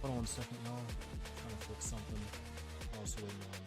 Hold on 1 second, y'all. Trying to fix something. Also waiting on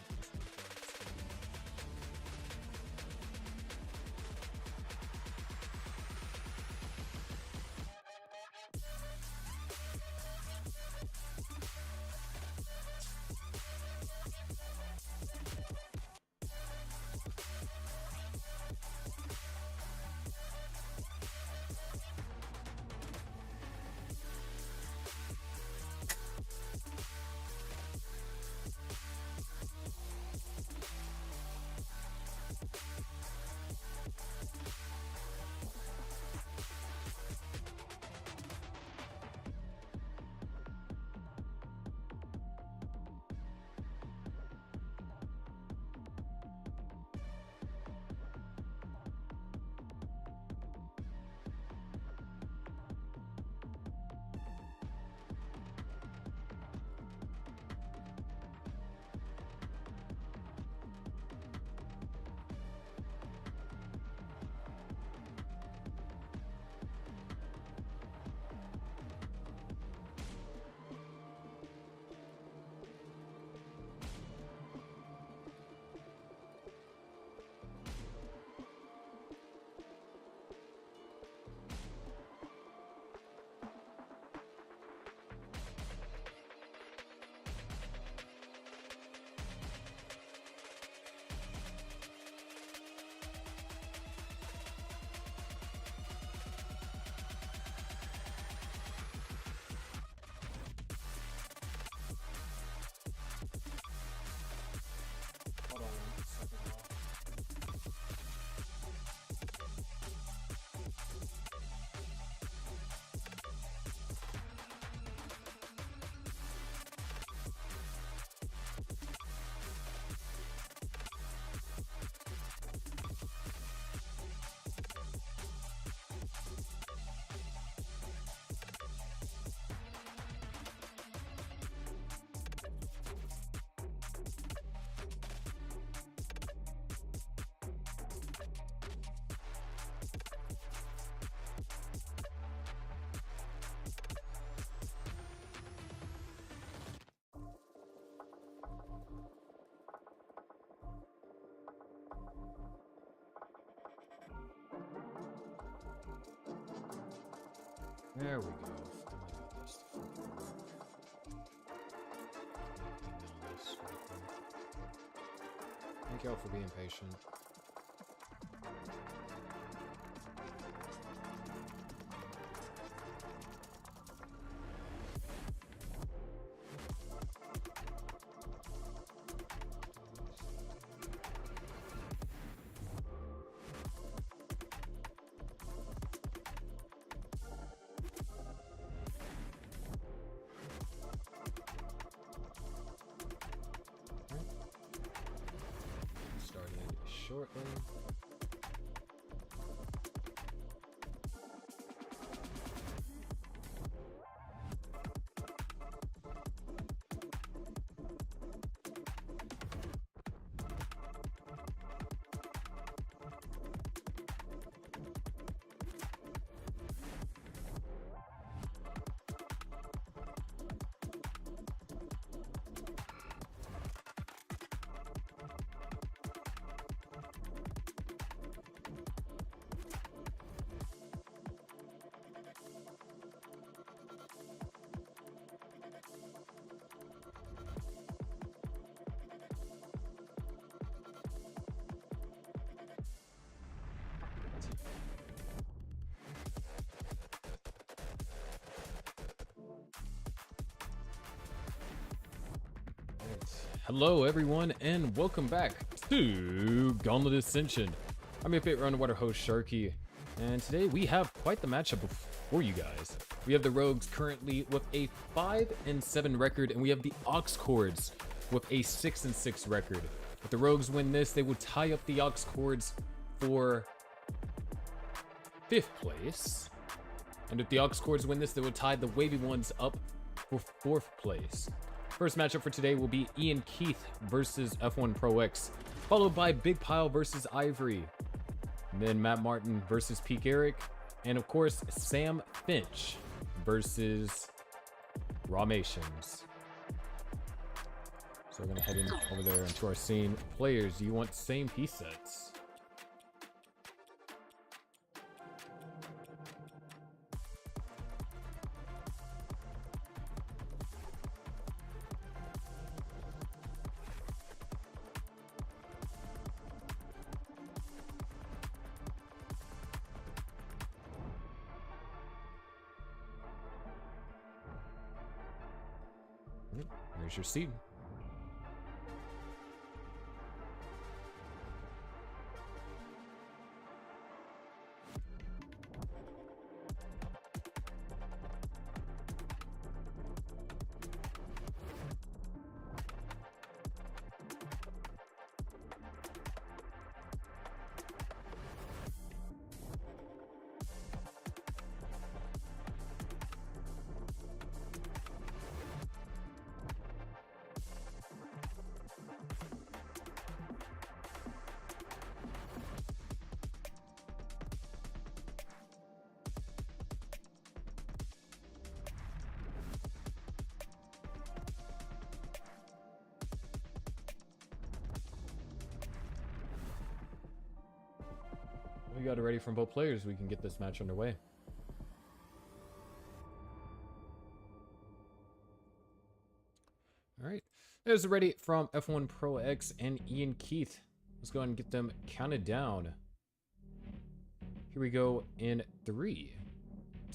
there we go. Finally got this to fucking work. Email this real quick. Thank y'all for being patient. Started shortly. Hello everyone and welcome back to Gauntlet Ascension. I'm your favorite underwater host Sharky, and today we have quite the matchup for you guys. We have the Rogues currently with a 5-7 record, and we have the Ox Cords with a 6-6 record. If the Rogues win this, they will tie up the Ox Cords for 5th place. And if the Ox Cords win this, they will tie the Wavy Ones up for 4th place. First matchup for today will be Ian Keith versus F1 Pro X, followed by Big Pile versus Ivory, and then Matt Martin versus Peak Eric, and of course Sam Finch versus Ramations. So we're gonna head in over there into our scene. Players, do you want same piece sets? Here's your seed. We got it ready from both players. We can get this match underway. All right. There's ready from F1 Pro X and Ian Keith. Let's go ahead and get them counted down. Here we go in 3,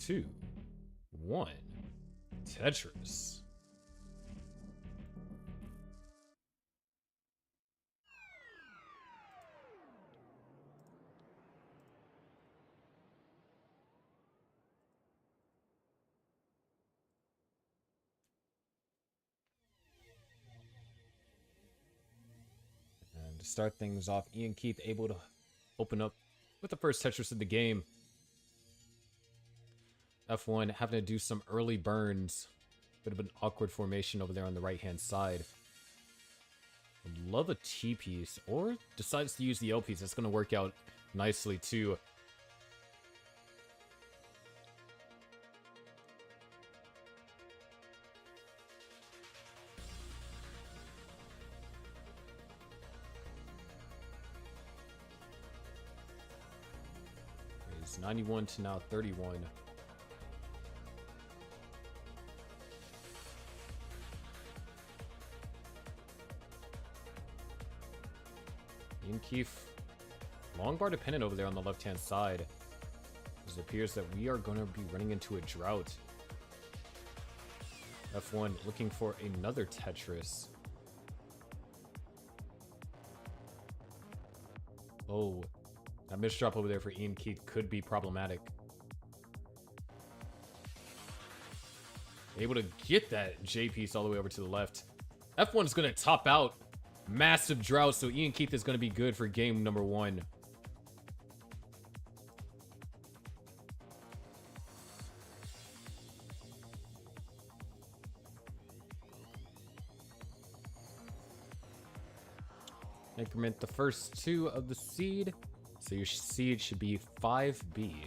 2, 1. Tetris. And to start things off, Ian Keith able to open up with the first Tetris of the game. F1 having to do some early burns. Bit of an awkward formation over there on the right-hand side. Would love a T piece, or decides to use the L piece. That's going to work out nicely too. It's 91 to now 31. Ian Keith, long bar dependent over there on the left-hand side. It appears that we are going to be running into a drought. F1 looking for another Tetris. Oh, that misdrop over there for Ian Keith could be problematic. Able to get that J piece all the way over to the left. F1 is going to top out. Massive drought, so Ian Keith is going to be good for game number 1. Increment the first 2 of the seed, so your seed should be 5B.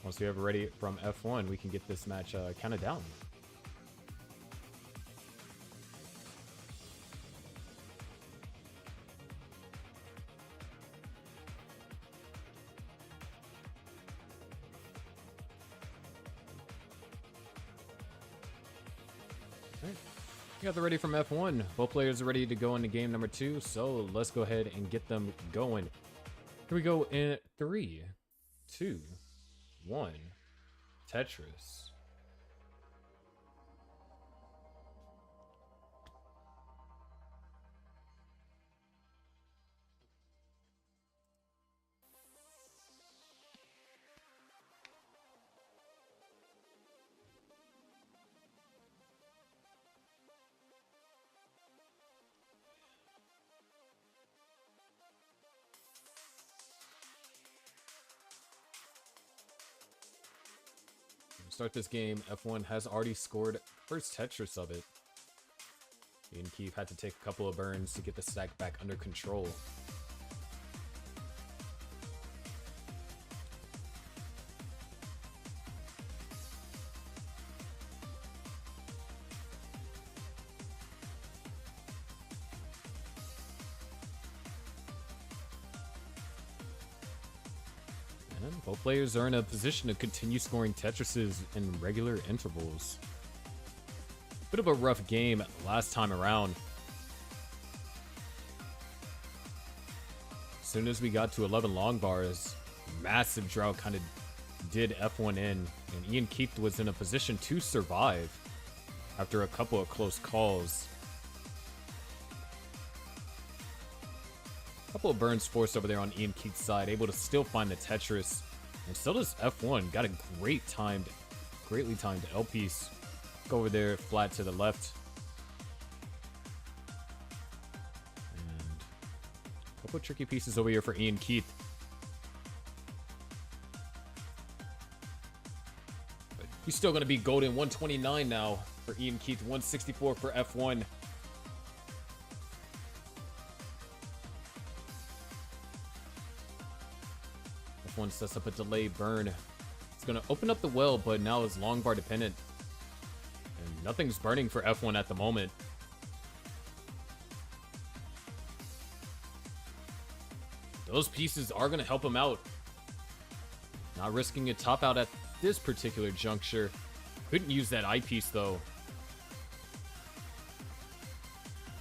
Once we have it ready from F1, we can get this match counted down. Alright, we got the ready from F1. Both players are ready to go into game number 2, so let's go ahead and get them going. Here we go in 3, 2, 1. Tetris. start this game, F1 has already scored first Tetris of it. Ian Keefe had to take a couple of burns to get the stack back under control. And both players are in a position to continue scoring Tetrises in regular intervals. Bit of a rough game last time around. As soon as we got to 11 long bars, massive drought kind of did F1 in, and Ian Keith was in a position to survive after a couple of close calls. A couple of burns forced over there on Ian Keith's side, able to still find the Tetris, and so does F1. Got a greatly timed L piece. Go over there, flat to the left. And a couple of tricky pieces over here for Ian Keith. But he's still going to be golden. 129 now for Ian Keith, 164 for F1. F1 sets up a delay burn. It's going to open up the well, but now it's long bar dependent. Nothing's burning for F1 at the moment. Those pieces are going to help him out. Not risking a top out at this particular juncture. Couldn't use that I piece though.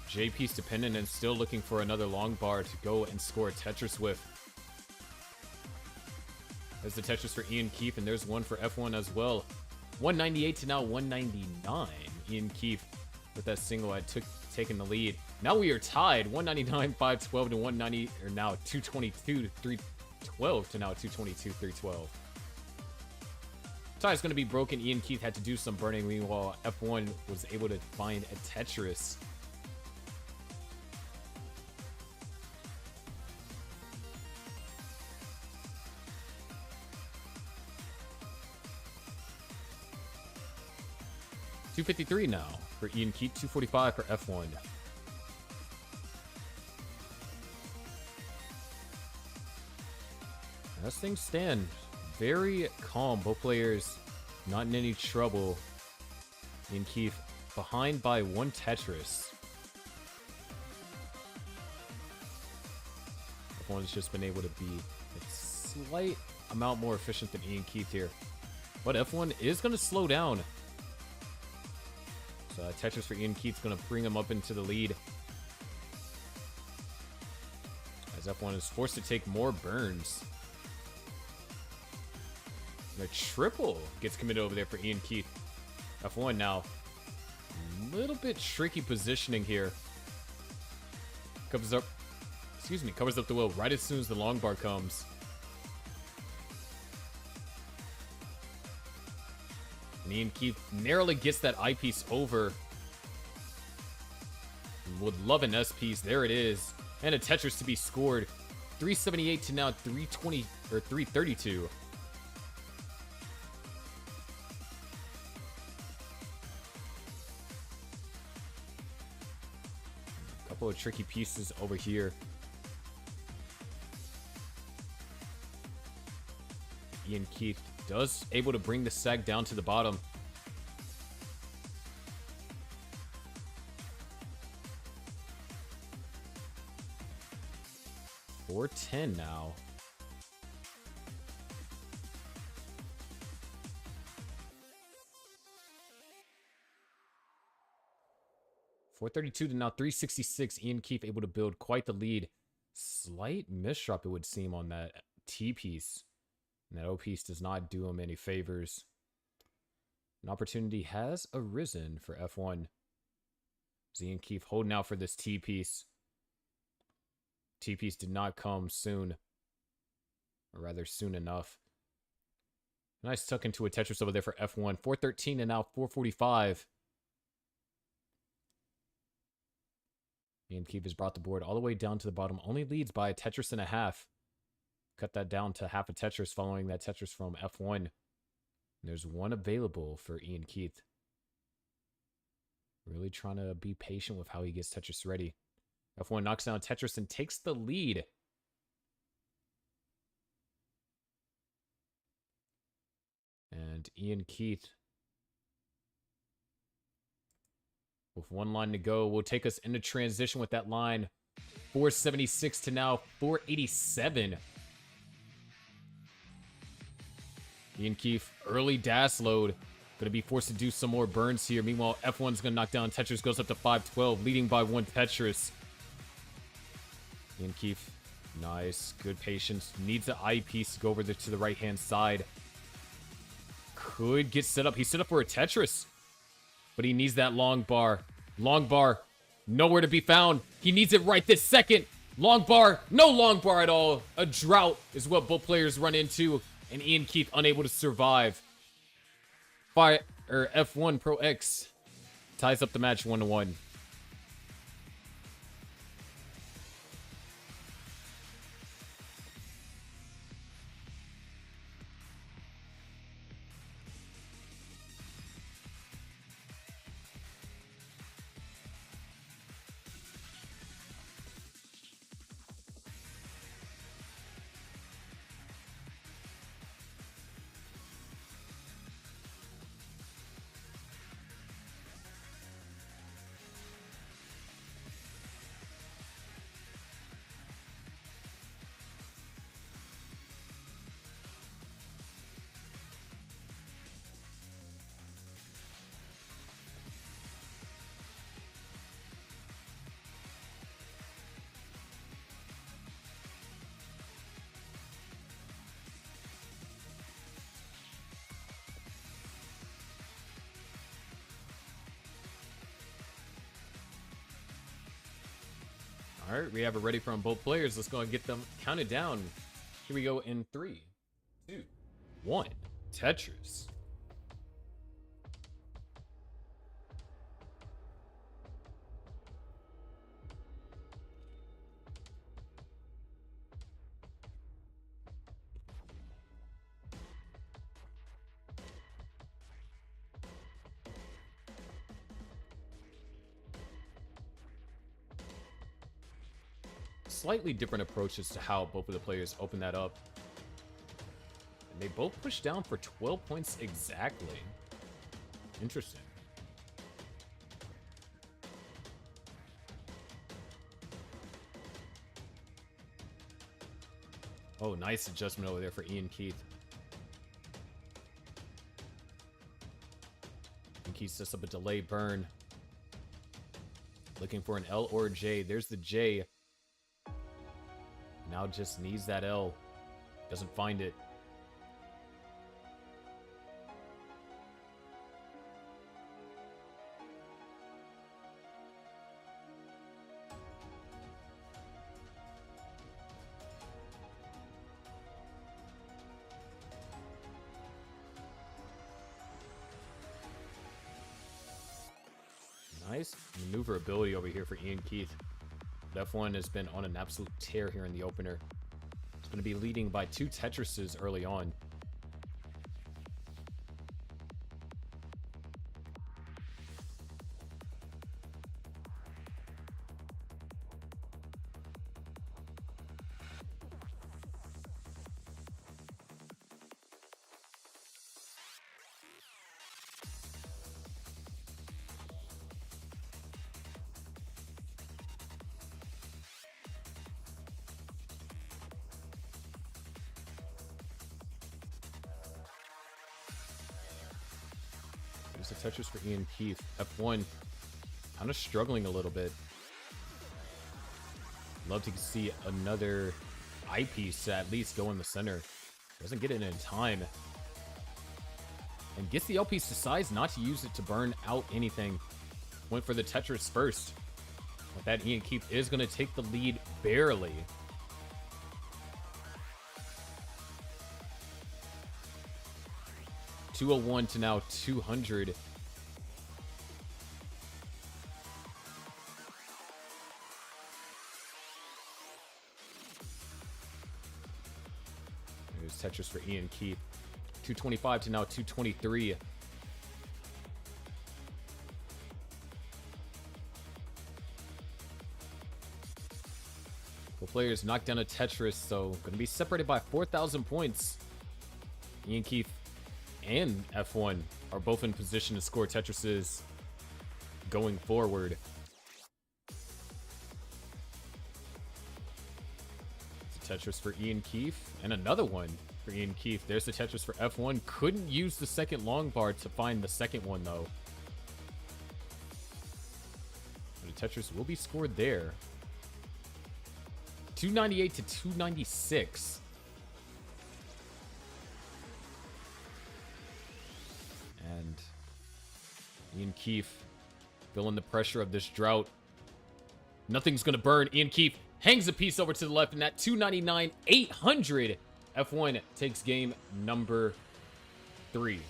J piece dependent and still looking for another long bar to go and score a Tetris with. There's the Tetris for Ian Keefe, and there's one for F1 as well. 198 to now 199. Ian Keefe with that single had taken the lead. Now we are tied. 199, 512 to 190, or now 222 to 312 to now 222, 312. Tie is going to be broken. Ian Keefe had to do some burning. Meanwhile, F1 was able to find a Tetris. $253 now for Ian Keith, $245 for F1. As things stand, very calm. Both players not in any trouble. Ian Keith behind by one Tetris. F1's just been able to be a slight amount more efficient than Ian Keith here. But F1 is going to slow down. So Tetris for Ian Keith's going to bring him up into the lead. As F1 is forced to take more burns. And a triple gets committed over there for Ian Keith. F1 now. A little bit tricky positioning here. Covers up the wheel right as soon as the long bar comes. And Ian Keith narrowly gets that I piece over. Would love an S piece. There it is. And a Tetris to be scored. 378 to now 320 or 332. A couple of tricky pieces over here. Ian Keith does able to bring the sag down to the bottom. $410 now. $432 to now 366. Ian Keefe able to build quite the lead. Slight misdrop, it would seem, on that T piece. And that O piece does not do him any favors. An opportunity has arisen for F1. Ian Keefe holding out for this T piece. T piece did not come soon. Or rather, soon enough. Nice tuck into a Tetris over there for F1. 413 and now 445. Ian Keefe has brought the board all the way down to the bottom. Only leads by a Tetris and a half. Cut that down to half a Tetris following that Tetris from F1. There's one available for Ian Keith. Really trying to be patient with how he gets Tetris ready. F1 knocks down Tetris and takes the lead. And Ian Keith, with one line to go, will take us into transition with that line. 476 to now 487. Ian Keith, early dash load. Going to be forced to do some more burns here. Meanwhile, F1's going to knock down Tetris. Goes up to 512, leading by 1 Tetris. Ian Keith, nice. Good patience. Needs the eyepiece to go over there to the right-hand side. Could get set up. He's set up for a Tetris. But he needs that long bar. Long bar. Nowhere to be found. He needs it right this second. Long bar. No long bar at all. A drought is what both players run into. And Ian Keith unable to survive. F1 Pro X ties up the match 1-1. All right, we have it ready from both players. Let's go and get them counted down. Here we go in 3, 2, 1. Tetris. Slightly different approaches to how both of the players open that up. And they both push down for 12 points exactly. Interesting. Oh, nice adjustment over there for Ian Keith. Ian Keith sets up a delay burn. Looking for an L or a J. There's the J. Now just needs that L. Doesn't find it. Nice maneuverability over here for Ian Keith. F1 has been on an absolute tear here in the opener. It's going to be leading by 2 Tetrises early on. There's a Tetris for Ian Keith. F1 kind of struggling a little bit. Love to see another eyepiece at least go in the center. Doesn't get it in time. And gets the L piece, decides not to use it to burn out anything. Went for the Tetris first. With that, Ian Keith is going to take the lead barely. $201 to now $200. There's Tetris for Ian Keith. 225 to now 223. Both players knocked down a Tetris, so going to be separated by 4,000 points. Ian Keith and F1 are both in position to score Tetrises going forward. It's a Tetris for Ian Keith, and another one for Ian Keith. There's the Tetris for F1. Couldn't use the second long bar to find the second one, though. But the Tetris will be scored there. 298 to 296. And Ian Keith feeling the pressure of this drought. Nothing's going to burn. Ian Keith hangs a piece over to the left, and at 299, 800, F1 takes game number 3.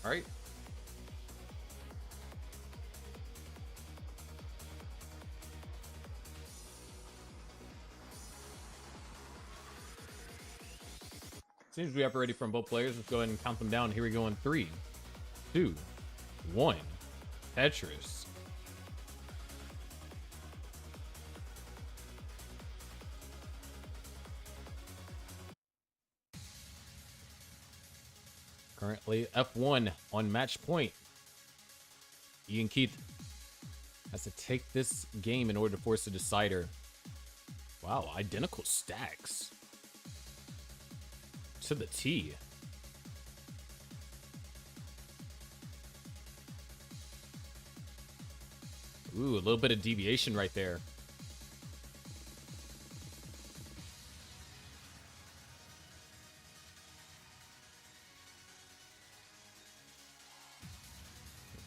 All right. Seems we have ready from both players. Let's go ahead and count them down. Here we go in 3, 2, 1. Tetris. Currently F1 on match point. Ian Keith has to take this game in order to force a decider. Wow, identical stacks. To the T. Ooh, a little bit of deviation right there.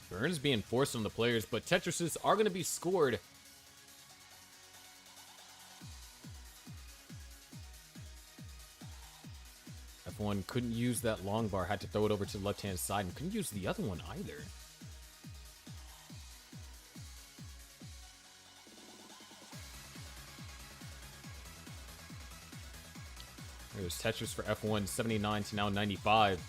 Burns being forced on the players, but Tetrises are going to be scored. F1 couldn't use that long bar, had to throw it over to the left-hand side, and couldn't use the other one either. There's Tetris for F1, 79 to now 95.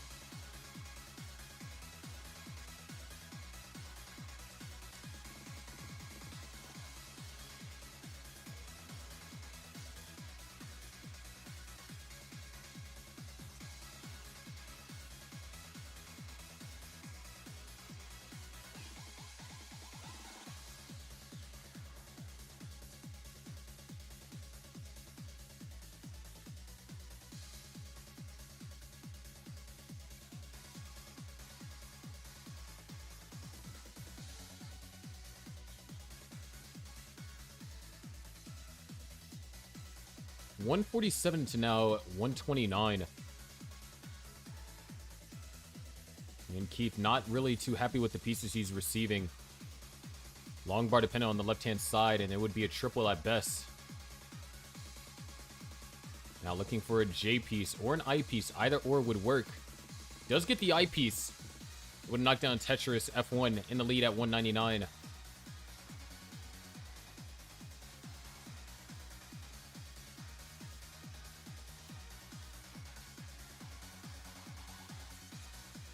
$147 to now 129. And Keith not really too happy with the pieces he's receiving. Long bar dependent on the left-hand side, and it would be a triple at best. Now looking for a J piece or an I piece. Either or would work. Does get the I piece. Would knock down Tetris F1 in the lead at 199.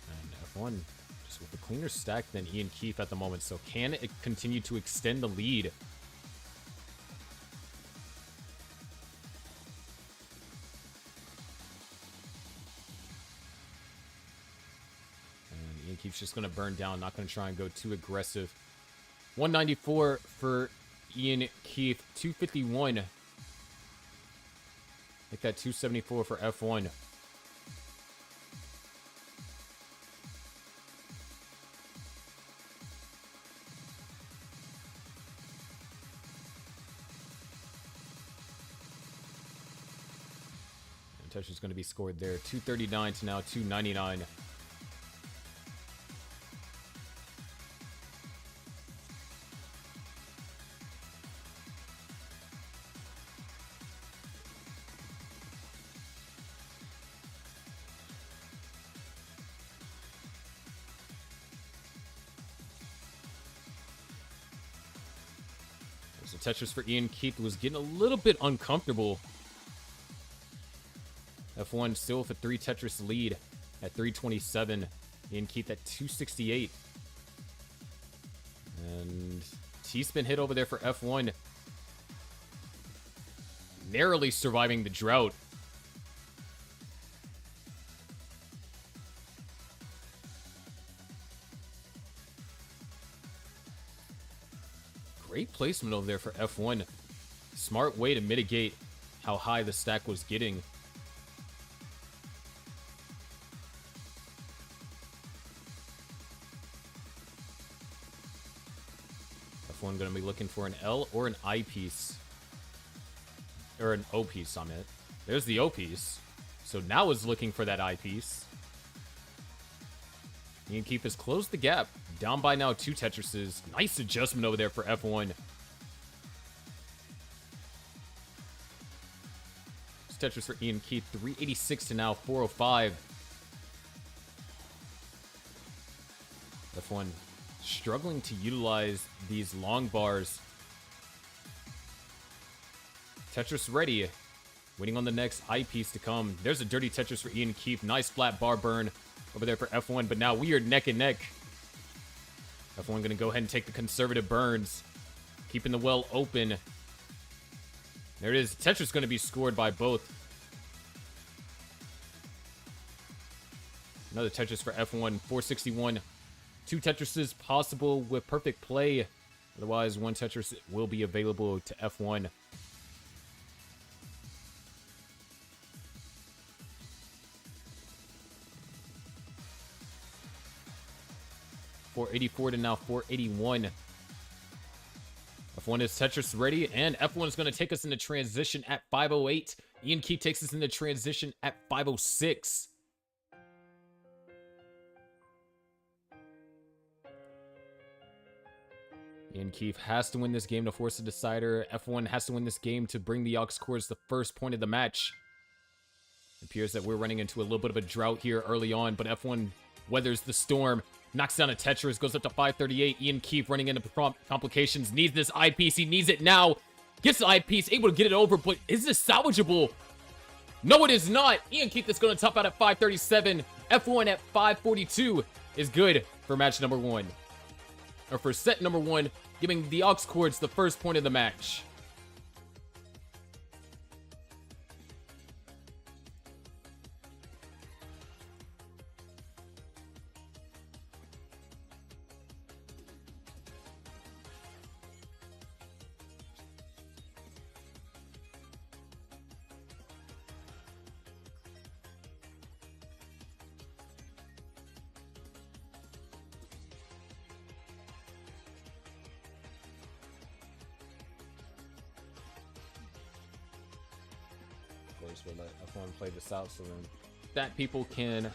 And F1 just with a cleaner stack than Ian Keefe at the moment. So can it continue to extend the lead? Keeps just going to burn down, not going to try and go too aggressive. 194 for Ian Keefe, 251. Make that 274 for F1. And touch is going to be scored there. 239 to now 299. So Tetris for Ian Keith was getting a little bit uncomfortable. F1 still with a 3 Tetris lead at 327. Ian Keith at 268. And T-spin hit over there for F1. Narrowly surviving the drought. Great placement over there for F1. Smart way to mitigate how high the stack was getting. F1 going to be looking for an L or an I piece. Or an O piece, I meant. There's the O piece. So now is looking for that I piece. Ian Keefe has closed the gap. Down by now 2 Tetrises. Nice adjustment over there for F1. Tetris for Ian Keith, 386 to now 405. F1 struggling to utilize these long bars. Tetris ready. Waiting on the next I piece to come. There's a dirty Tetris for Ian Keith. Nice flat bar burn over there for F1, but now we are neck and neck. F1 going to go ahead and take the conservative burns. Keeping the well open. There it is. Tetris going to be scored by both. Another Tetris for F1. 461. 2 Tetrises possible with perfect play. Otherwise, 1 Tetris will be available to F1. .484 to now 481. F1 is Tetris ready, and F1 is going to take us into transition at 508. Ian Keith takes us into transition at 506. Ian Keith has to win this game to force a decider. F1 has to win this game to bring the aux chords the first point of the match. It appears that we're running into a little bit of a drought here early on, but F1 weathers the storm. Knocks down a Tetris, goes up to 538. Ian Keith running into complications. Needs this eyepiece. He needs it now. Gets the eyepiece, able to get it over, but is this salvageable? No, it is not. Ian Keith is going to top out at 537. F1 at 542 is good for match number 1. Or for set number 1, giving the aux chords the first point of the match. We'll let F1 play this out so then that people can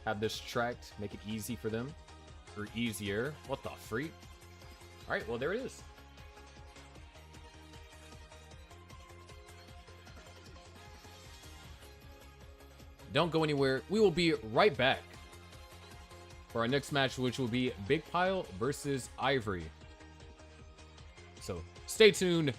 have this tracked, make it easy for them, or easier. What the freak? All right, well, there it is. don't go anywhere. We will be right back for our next match, which will be Big Pile versus Ivory. So stay tuned.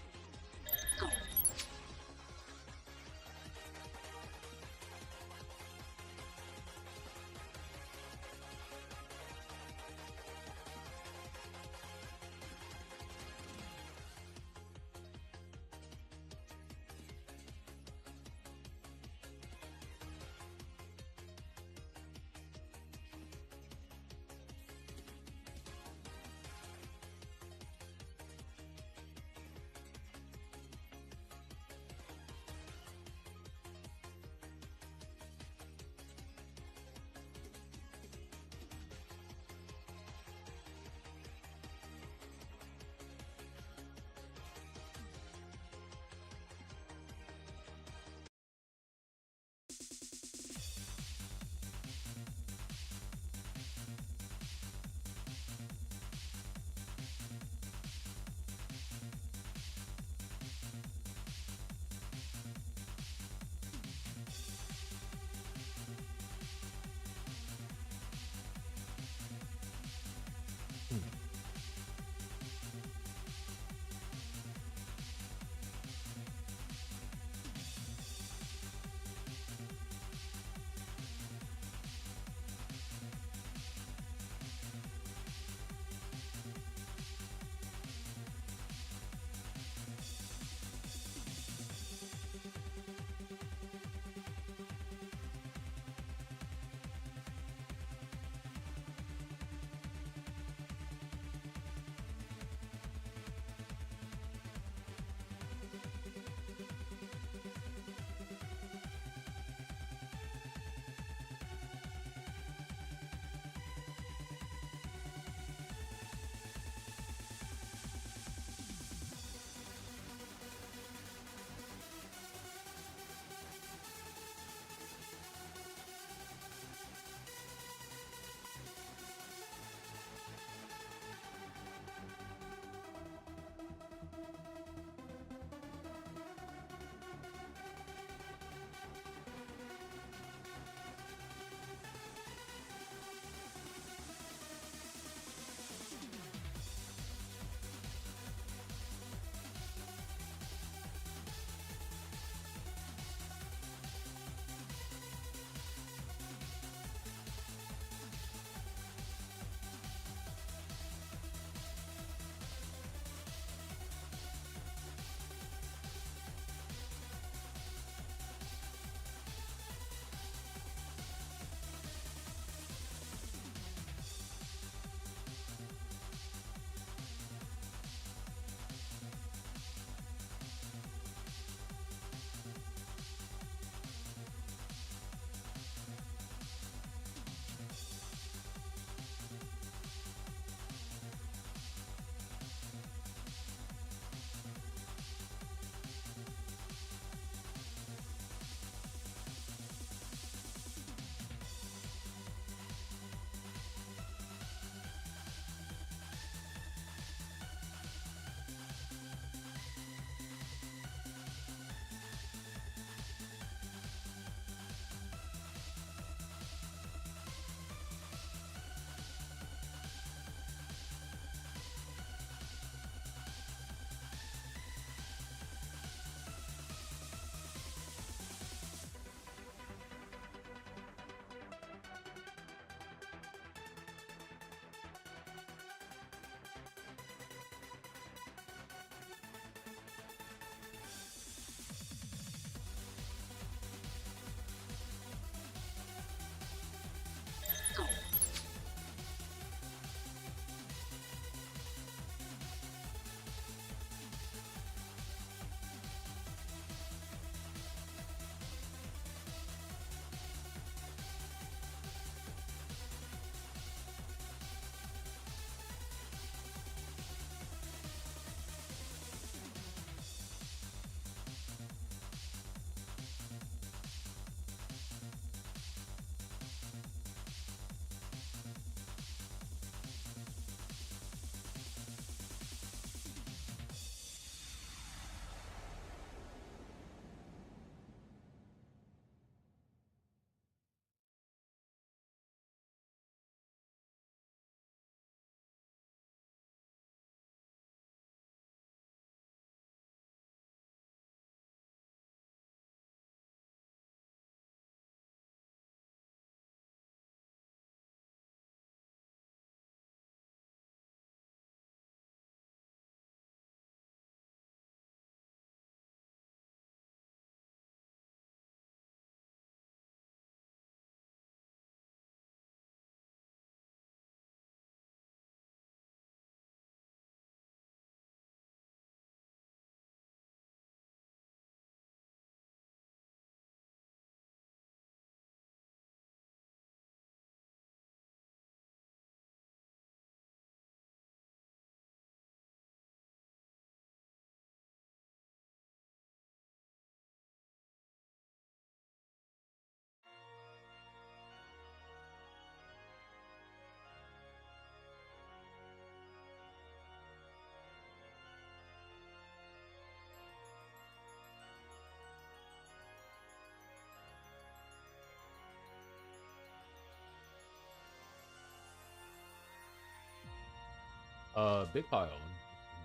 Big Pile,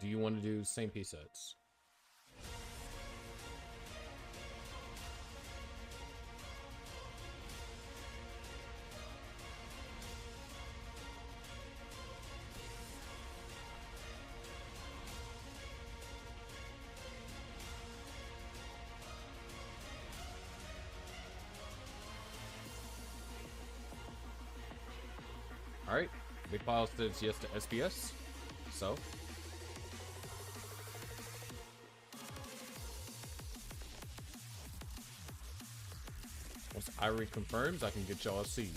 do you want to do same piece sets? All right, Big Pile says yes to SPS. So, once Ivory confirms, I can get y'all a seed.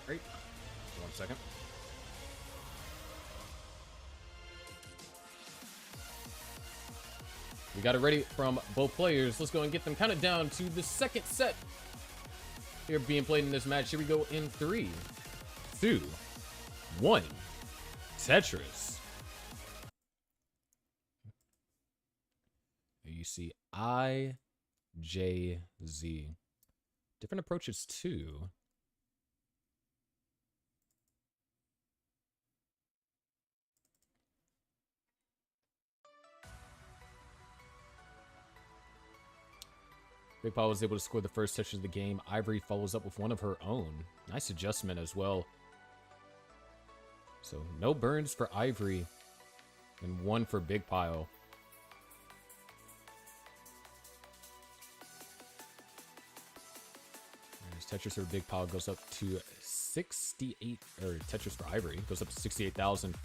Great. 1 second. We got it ready from both players. Let's go and get them counted down to the second set here being played in this match. Here we go in 3, 2, 1. Tetris. Here you see I, J, Z. Different approaches too. Big Paul was able to score the first touch of the game. Ivory follows up with one of her own. Nice adjustment as well. So no burns for Ivory and 1 for Big Pile. Tetris for Big Pile goes up to 68, or Tetris for Ivory goes up to 68,000.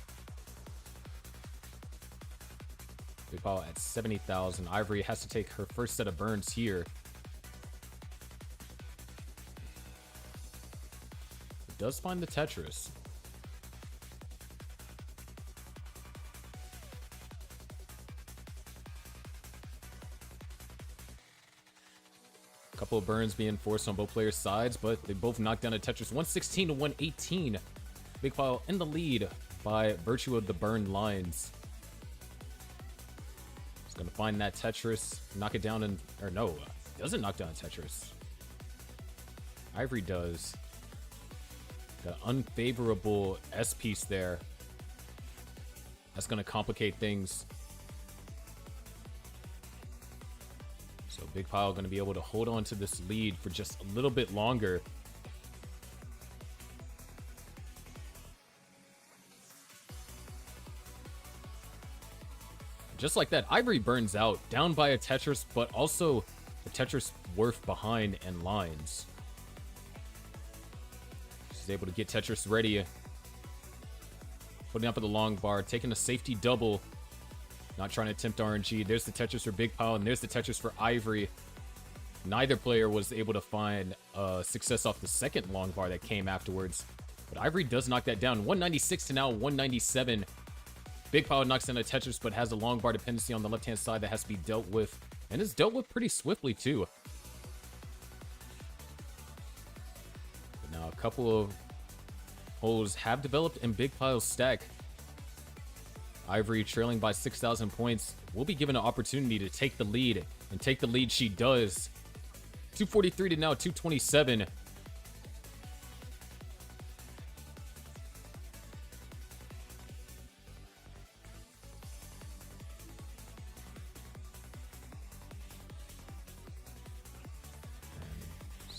Big Pile at 70,000. Ivory has to take her first set of burns here. It does find the Tetris. Couple of burns being forced on both players' sides, but they both knocked down a Tetris 116 to 118. Big Pile in the lead by virtue of the burn lines. He's gonna find that Tetris, knock it down, and or no, doesn't knock down a Tetris. Ivory does. The unfavorable S piece there. That's gonna complicate things. So Big Pile going to be able to hold on to this lead for just a little bit longer. Just like that, Ivory burns out, down by a Tetris, but also the Tetris worth behind and lines. She's able to get Tetris ready. Putting up at the long bar, taking a safety double. Not trying to tempt RNG. There's the Tetris for Big Pile, and there's the Tetris for Ivory. Neither player was able to find success off the second long bar that came afterwards. But Ivory does knock that down. 196 to now 197. Big Pile knocks down a Tetris, but has a long bar dependency on the left-hand side that has to be dealt with. And is dealt with pretty swiftly, too. But now a couple of holes have developed in Big Pile's stack. Ivory trailing by 6,000 points will be given an opportunity to take the lead, and take the lead she does. 243 to now 227.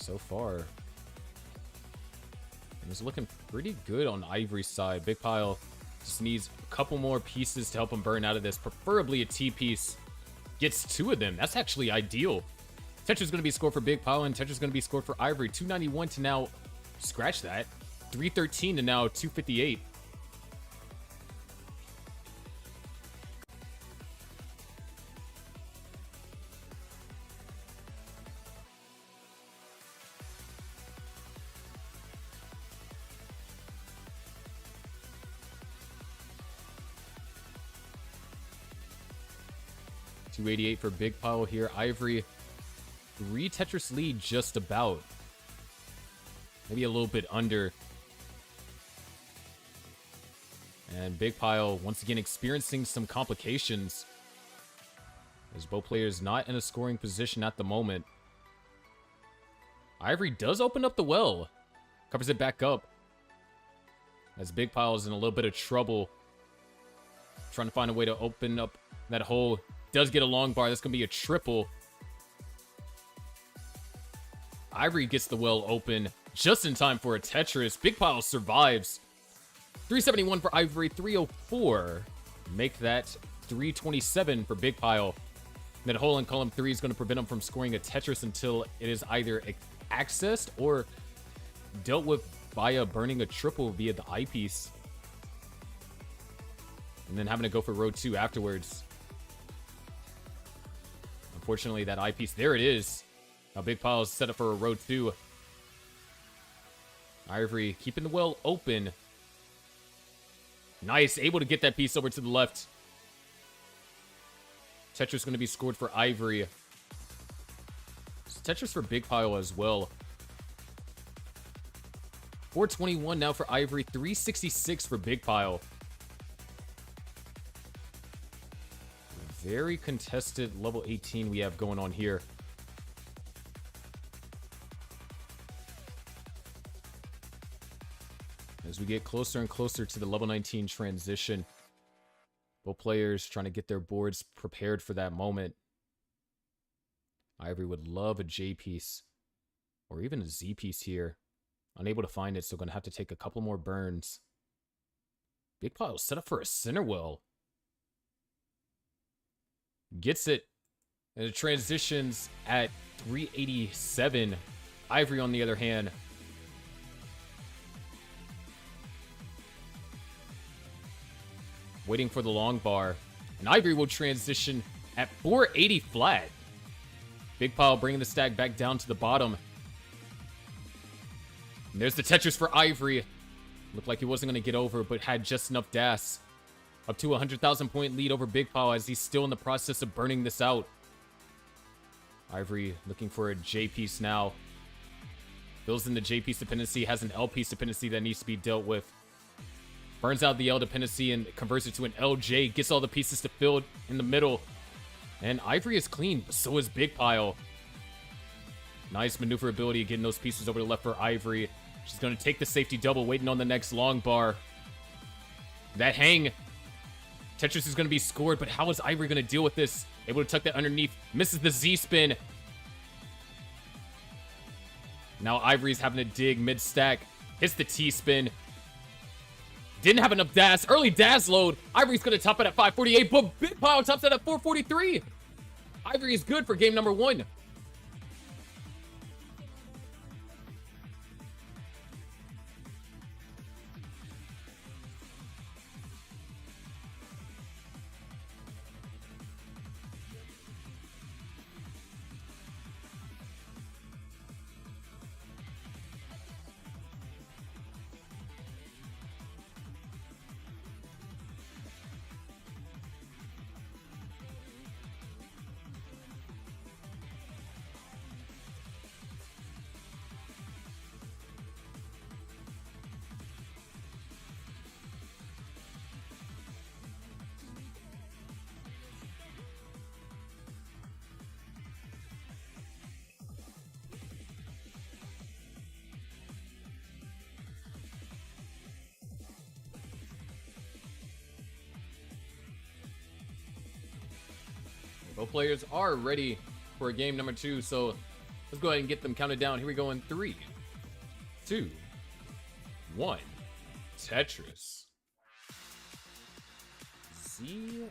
so far. And it's looking pretty good on Ivory's side. Big Pile just needs a couple more pieces to help him burn out of this. Preferably a T piece. Gets 2 of them. That's actually ideal. Tetris is going to be scored for Big Pile, and Tetris is going to be scored for Ivory. 291 to now scratch that. 313 to now 258. $288 for Big Pile here. Ivory, 3 Tetris lead just about. Maybe a little bit under. And Big Pile, once again, experiencing some complications. As both players not in a scoring position at the moment. Ivory does open up the well. Covers it back up. As Big Pile is in a little bit of trouble. Trying to find a way to open up that hole. Does get a long bar. That's going to be a triple. Ivory gets the well open just in time for a Tetris. Big Pile survives. 371 for Ivory, 304. Make that 327 for Big Pile. That hole in column 3 is going to prevent him from scoring a Tetris until it is either accessed or dealt with via burning a triple via the eyepiece. And then having to go for row 2 afterwards. Unfortunately, that eyepiece, there it is. Now Big Pile is set up for a row 2. Ivory keeping the well open. Nice, able to get that piece over to the left. Tetris going to be scored for Ivory. So Tetris for Big Pile as well. 421 now for Ivory, 366 for Big Pile. Very contested level 18 we have going on here. As we get closer and closer to the level 19 transition, both players trying to get their boards prepared for that moment. Ivory would love a J piece or even a Z piece here. Unable to find it, so going to have to take a couple more burns. Big Pile set up for a center well. Gets it. And it transitions at 387. Ivory, on the other hand, waiting for the long bar. And Ivory will transition at 480 flat. Big Pile bringing the stack back down to the bottom. And there's the Tetris for Ivory. Looked like he wasn't going to get over, but had just enough DAS. Up to a 100,000 point lead over Big Pile as he's still in the process of burning this out. Ivory looking for a J piece now. Fills in the J piece dependency, has an L piece dependency that needs to be dealt with. Burns out the L dependency and converts it to an LJ. Gets all the pieces to fill in the middle. And Ivory is clean, but so is Big Pile. Nice maneuverability getting those pieces over to the left for Ivory. She's going to take the safety double, waiting on the next long bar. That hang. Tetris is going to be scored, but how is Ivory going to deal with this? Able to tuck that underneath. Misses the Z-spin. Now Ivory's having to dig mid-stack. Hits the T-spin. Didn't have enough DAS. Early DAS load. Ivory's going to top it at 548, but Big Pile tops it at 443. Ivory is good for game number 1. Both players are ready for game number 2, so Let's go ahead and get them counted down. Here we go in 3, 2, 1. Tetris. ZLZ.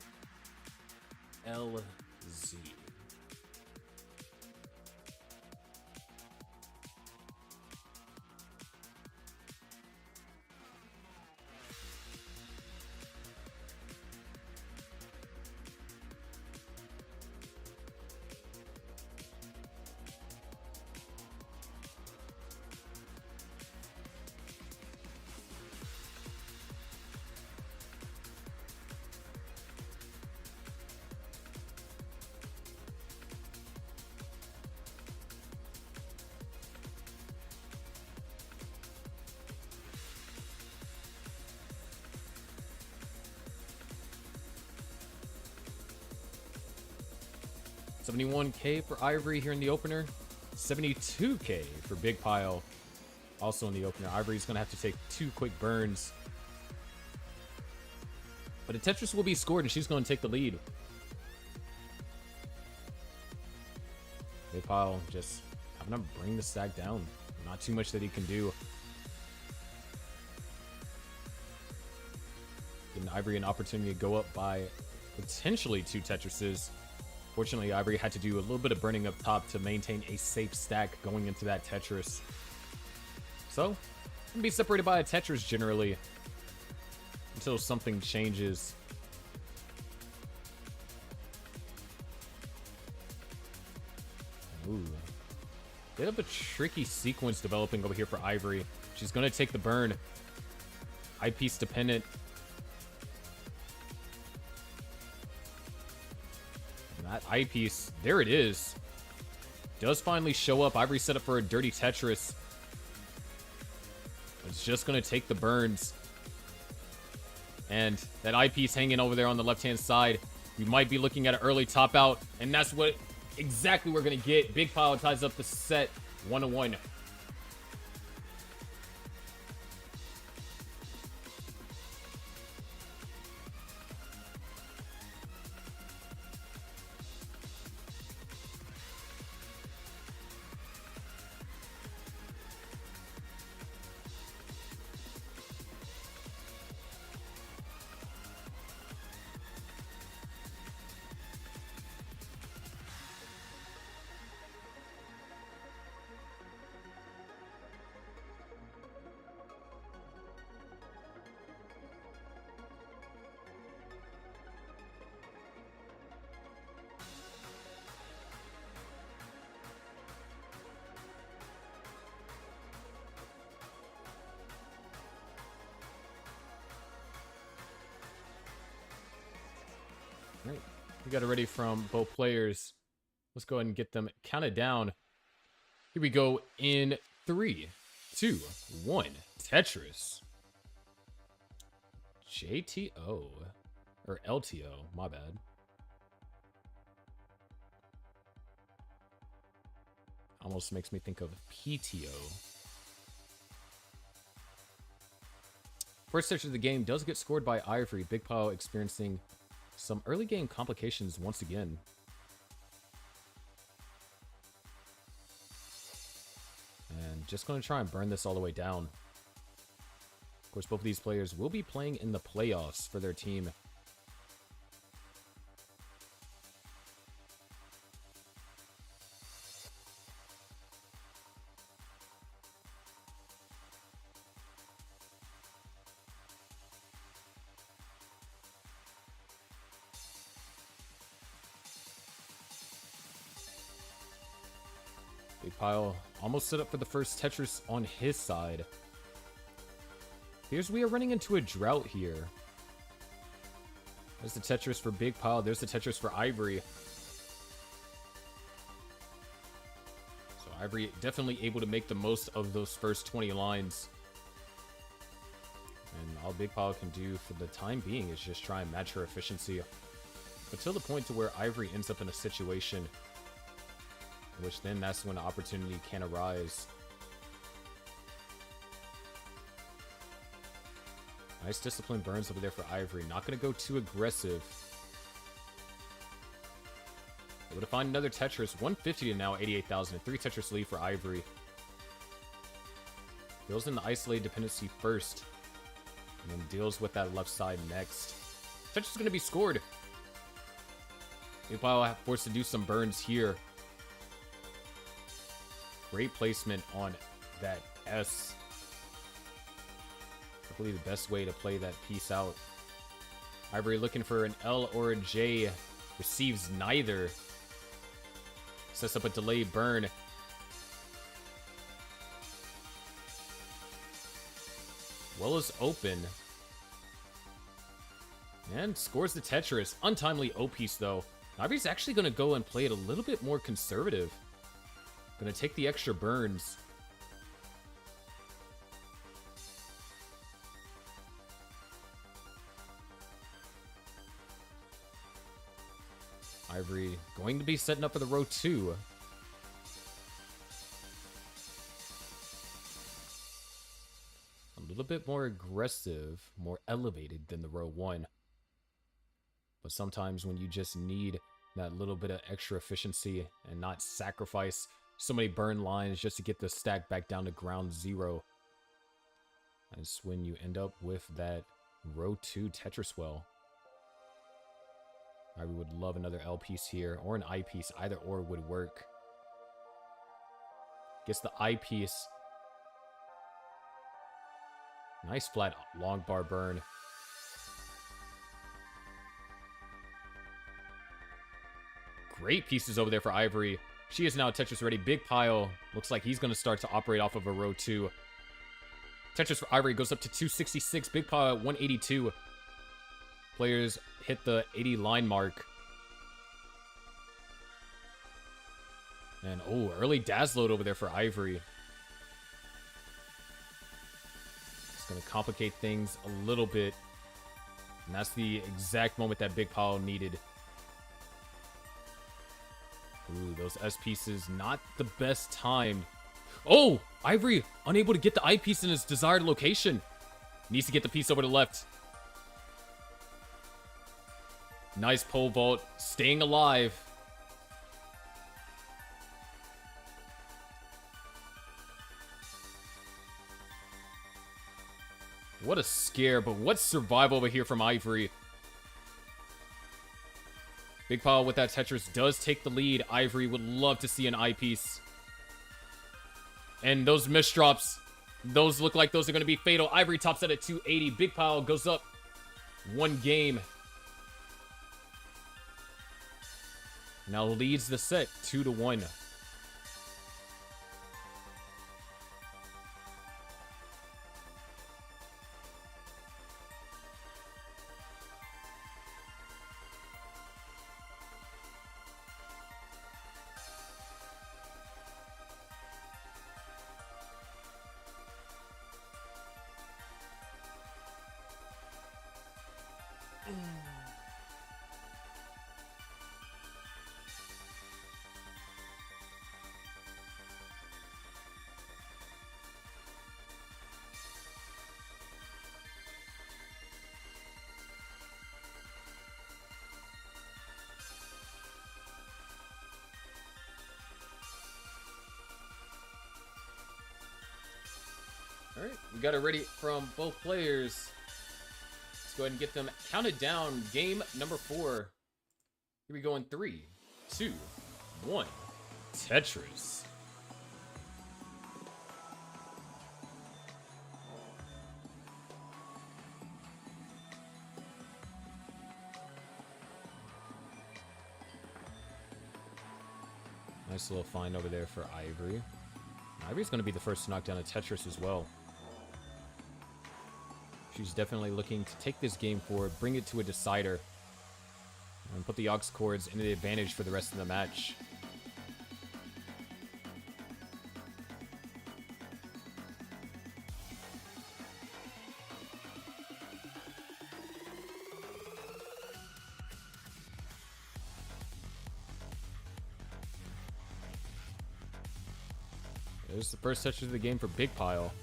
$71K for Ivory here in the opener. $72K for Big Pile also in the opener. Ivory's going to have to take 2 quick burns. But a Tetris will be scored and she's going to take the lead. Big Pile just having to bring the stack down. Not too much that he can do. Giving Ivory an opportunity to go up by potentially 2 Tetrises. Fortunately, Ivory had to do a little bit of burning up top to maintain a safe stack going into that Tetris. So, gonna be separated by a Tetris generally until something changes. Ooh. Bit of a tricky sequence developing over here for Ivory. She's gonna take the burn. Eyepiece dependent. That eyepiece, there it is. Does finally show up. Ivory set up for a dirty Tetris. It's just going to take the burns. And that eyepiece hanging over there on the left-hand side. We might be looking at an early top out. And that's what exactly we're going to get. Big Pile ties up the set 1-1. Right. We got it ready from both players. Let's go ahead and get them counted down. Here we go in 3, 2, 1. Tetris. JTO. Or LTO. My bad. Almost makes me think of PTO. First Tetris of the game does get scored by Ivory. Big Pile experiencing some early game complications once again. And just going to try and burn this all the way down. Of course, both of these players will be playing in the playoffs for their team. Big Pile almost set up for the first Tetris on his side. Here's we are running into a drought here. There's the Tetris for Big Pile. There's the Tetris for Ivory. So Ivory definitely able to make the most of those first 20 lines. And all Big Pile can do for the time being is just try and match her efficiency. Until the point to where Ivory ends up in a situation which then that's when the opportunity can arise. Nice disciplined burns over there for Ivory. Not going to go too aggressive. Able to find another Tetris. 150 to now 88,000. 3 Tetris lead for Ivory. Deals in the isolated dependency first. And then deals with that left side next. Tetris is going to be scored. Big Pile forced to do some burns here. Great placement on that S. Probably the best way to play that piece out. Ivory looking for an L or a J. Receives neither. Sets up a delayed burn. Well is open. And scores the Tetris. Untimely O-piece though. Ivory's actually going to go and play it a little bit more conservative. Going to take the extra burns. Ivory going to be setting up for the row 2. A little bit more aggressive, more elevated than the row 1. But sometimes when you just need that little bit of extra efficiency and not sacrifice so many burn lines just to get the stack back down to ground 0, that's when you end up with that row 2 Tetris well. I would love another L piece here, or an I piece. Either or would work. Gets the I piece. Nice flat long bar burn. Great pieces over there for Ivory. She is now Tetris ready. Big Pile. Looks like he's going to start to operate off of a row 2. Tetris for Ivory goes up to 266. Big Pile at 182. Players hit the 80 line mark. And, oh, early Daz load over there for Ivory. It's going to complicate things a little bit. And that's the exact moment that Big Pile needed. Ooh, those S pieces, not the best timed. Oh, Ivory unable to get the I piece in his desired location. Needs to get the piece over to left. Nice pole vault, staying alive. What a scare, but what survival over here from Ivory. Big Pile with that Tetris does take the lead. Ivory would love to see an I piece. And those misdrops, those look like those are going to be fatal. Ivory tops out at 280. Big Pile goes up 1 game. Now leads the set 2-1. Alright, we got it ready from both players. Let's go ahead and get them counted down. Game number 4. Here we go in 3, 2, 1. Tetris. Nice little find over there for Ivory. Ivory's going to be the first to knock down a Tetris as well. She's definitely looking to take this game forward, bring it to a decider, and put the aux chords into the advantage for the rest of the match. There's the first touch of the game for Big Pile.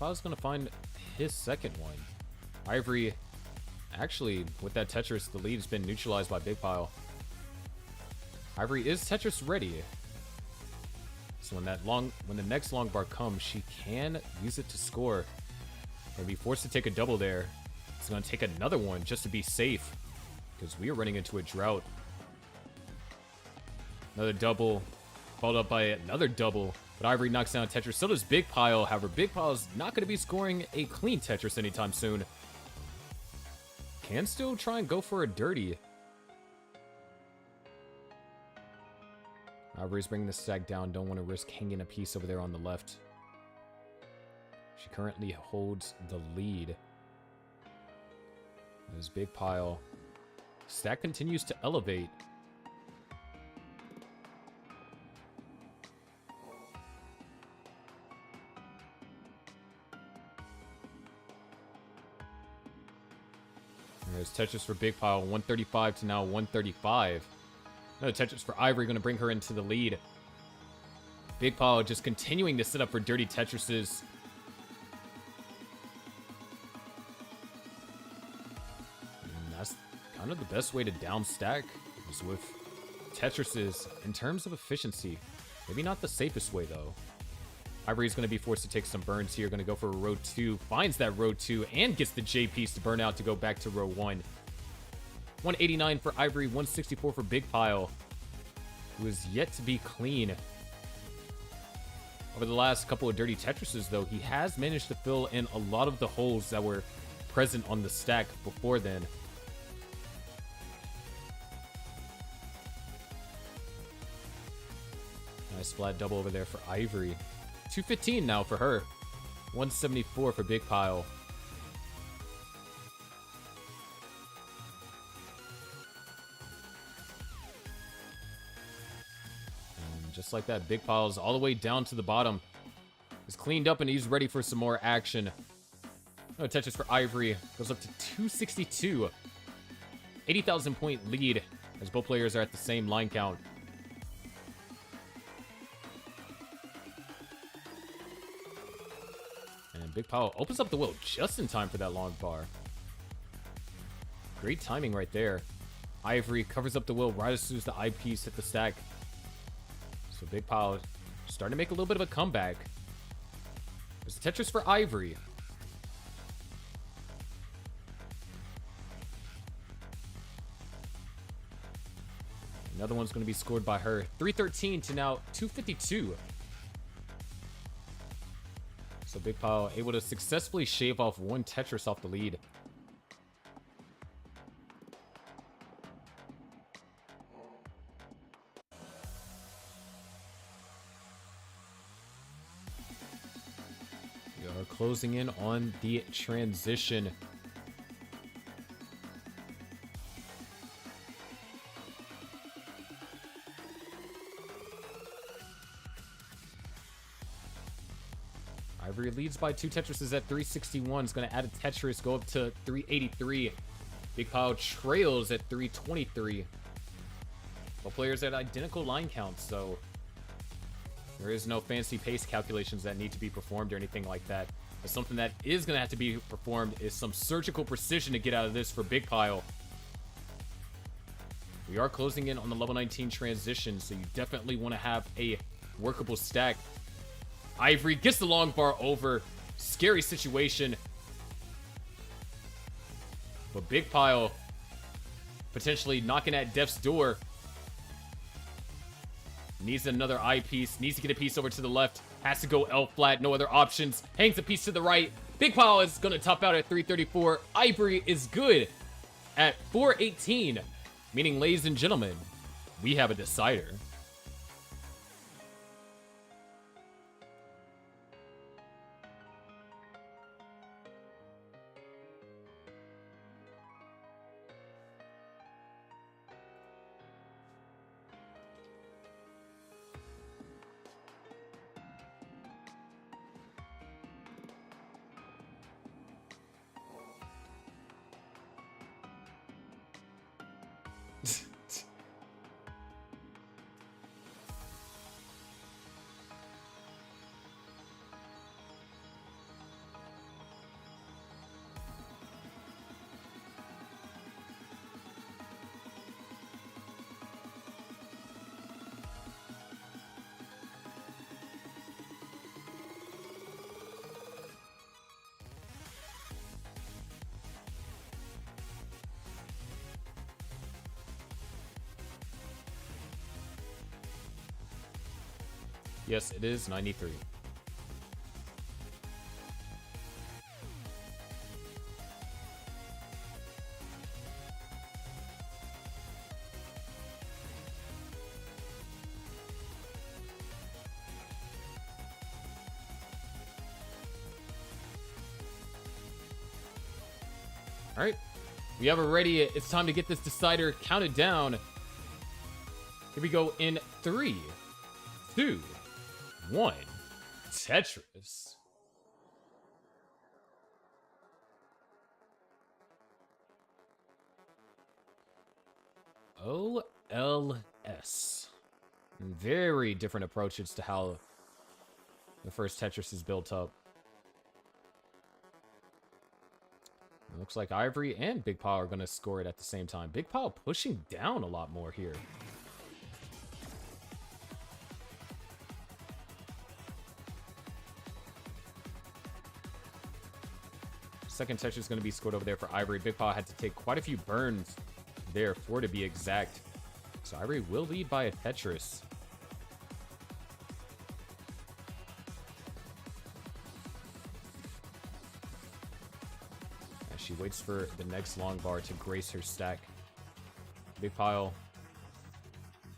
Pile's gonna find his second one. Ivory, actually, with that Tetris, the lead has been neutralized by Big Pile. Ivory is Tetris ready. So when the next long bar comes, she can use it to score. Gonna be forced to take a double there. It's gonna take another one just to be safe, because we are running into a drought. Another double, followed up by another double. But Ivory knocks down Tetris. So does Big Pile. However, Big Pile is not going to be scoring a clean Tetris anytime soon. Can still try and go for a dirty. Ivory's bringing the stack down. Don't want to risk hanging a piece over there on the left. She currently holds the lead. There's Big Pile. Stack continues to elevate. There's Tetris for Big Pile, 135 to now 135. Another Tetris for Ivory, going to bring her into the lead. Big Pile just continuing to set up for dirty Tetrises. And that's kind of the best way to down stack, is with Tetrises in terms of efficiency. Maybe not the safest way, though. Ivory's going to be forced to take some burns here. Going to go for a row 2. Finds that row 2 and gets the J piece to burn out to go back to row 1. 189 for Ivory, 164 for Big Pile, who is yet to be clean. Over the last couple of dirty Tetrises, though, he has managed to fill in a lot of the holes that were present on the stack before then. Nice flat double over there for Ivory. 215 now for her. 174 for Big Pile. And just like that, Big Pile's all the way down to the bottom. He's cleaned up and he's ready for some more action. No Tetris for Ivory. Goes up to 262. 80,000 point lead as both players are at the same line count. Big Pile opens up the wheel just in time for that long bar. Great timing right there. Ivory covers up the wheel right as soon as the eyepiece hit the stack. So Big Pile starting to make a little bit of a comeback. There's a Tetris for Ivory. Another one's going to be scored by her. 313 to now 252. So Big Pile able to successfully shave off one Tetris off the lead. We are closing in on the transition. Ivory leads by 2 Tetrises at 361. Is going to add a Tetris, go up to 383. Big Pile trails at 323. Both players at identical line counts, so there is no fancy pace calculations that need to be performed or anything like that. But something that is going to have to be performed is some surgical precision to get out of this for Big Pile. We are closing in on the level 19 transition, so you definitely want to have a workable stack. Ivory gets the long bar over. Scary situation. But Big Pile potentially knocking at death's door. Needs another eyepiece. Needs to get a piece over to the left. Has to go L flat. No other options. Hangs a piece to the right. Big Pile is going to top out at 334. Ivory is good at 418. Meaning, ladies and gentlemen, we have a decider. Yes, it is 93. All right, we have it ready. It's time to get this decider counted down. Here we go in 3, 2, 1. Tetris. OLS. Very different approaches to how the first Tetris is built up. It looks like Ivory and Big Pile are going to score it at the same time. Big Pile pushing down a lot more here. Second Tetris is going to be scored over there for Ivory. Big Pile had to take quite a few burns there, 4 to be exact. So Ivory will lead by a Tetris. As she waits for the next long bar to grace her stack. Big Pile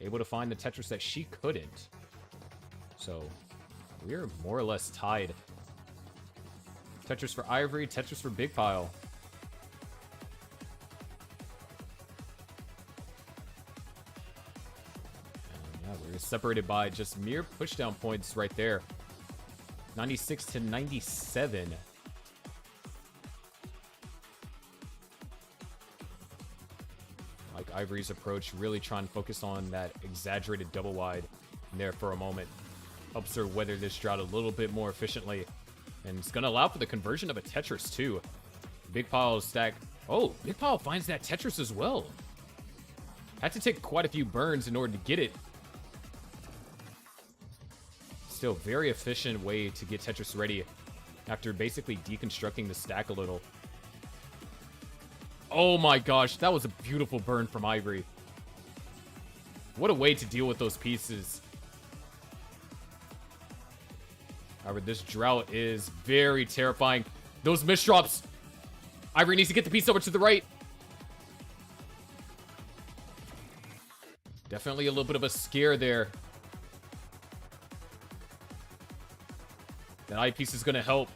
able to find the Tetris that she couldn't. So we're more or less tied. Tetris for Ivory, Tetris for Big Pile. And yeah, we're separated by just mere pushdown points right there. 96 to 97. Like Ivory's approach, really trying to focus on that exaggerated double wide there for a moment. Helps her weather this drought a little bit more efficiently. And it's going to allow for the conversion of a Tetris, too. Big Pile stack. Oh, Big Pile finds that Tetris as well. Had to take quite a few burns in order to get it. Still, very efficient way to get Tetris ready after basically deconstructing the stack a little. Oh my gosh, that was a beautiful burn from Ivory. What a way to deal with those pieces. However, this drought is very terrifying. Those misdrops. Ivory needs to get the piece over to the right. Definitely a little bit of a scare there. That eye piece is going to help.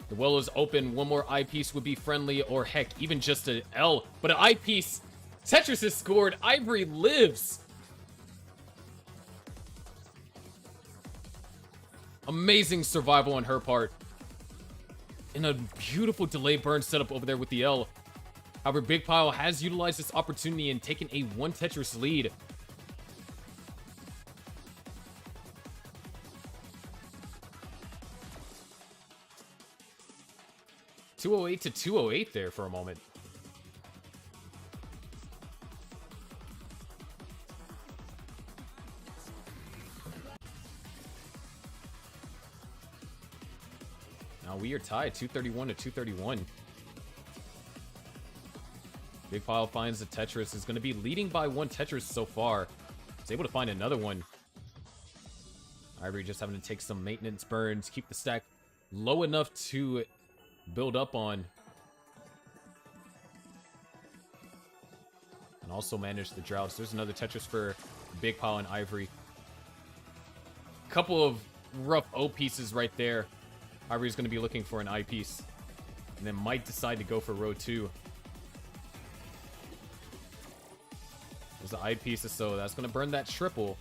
The well is open. One more eye piece would be friendly, or heck, even just an L. But an eye piece. Tetris is scored. Ivory lives. Amazing survival on her part. And a beautiful delay burn setup over there with the L. However, Big Pile has utilized this opportunity and taken a 1 Tetris lead. .208 to 208 there for a moment. Now we are tied, 231 to 231. Big Pile finds the Tetris, is going to be leading by 1 Tetris so far. He's able to find another one. Ivory just having to take some maintenance burns, keep the stack low enough to build up on. And also manage the droughts. There's another Tetris for Big Pile and Ivory. Couple of rough O pieces right there. Ivory's going to be looking for an eye piece. And then might decide to go for row 2. There's the eye piece, so that's going to burn that triple.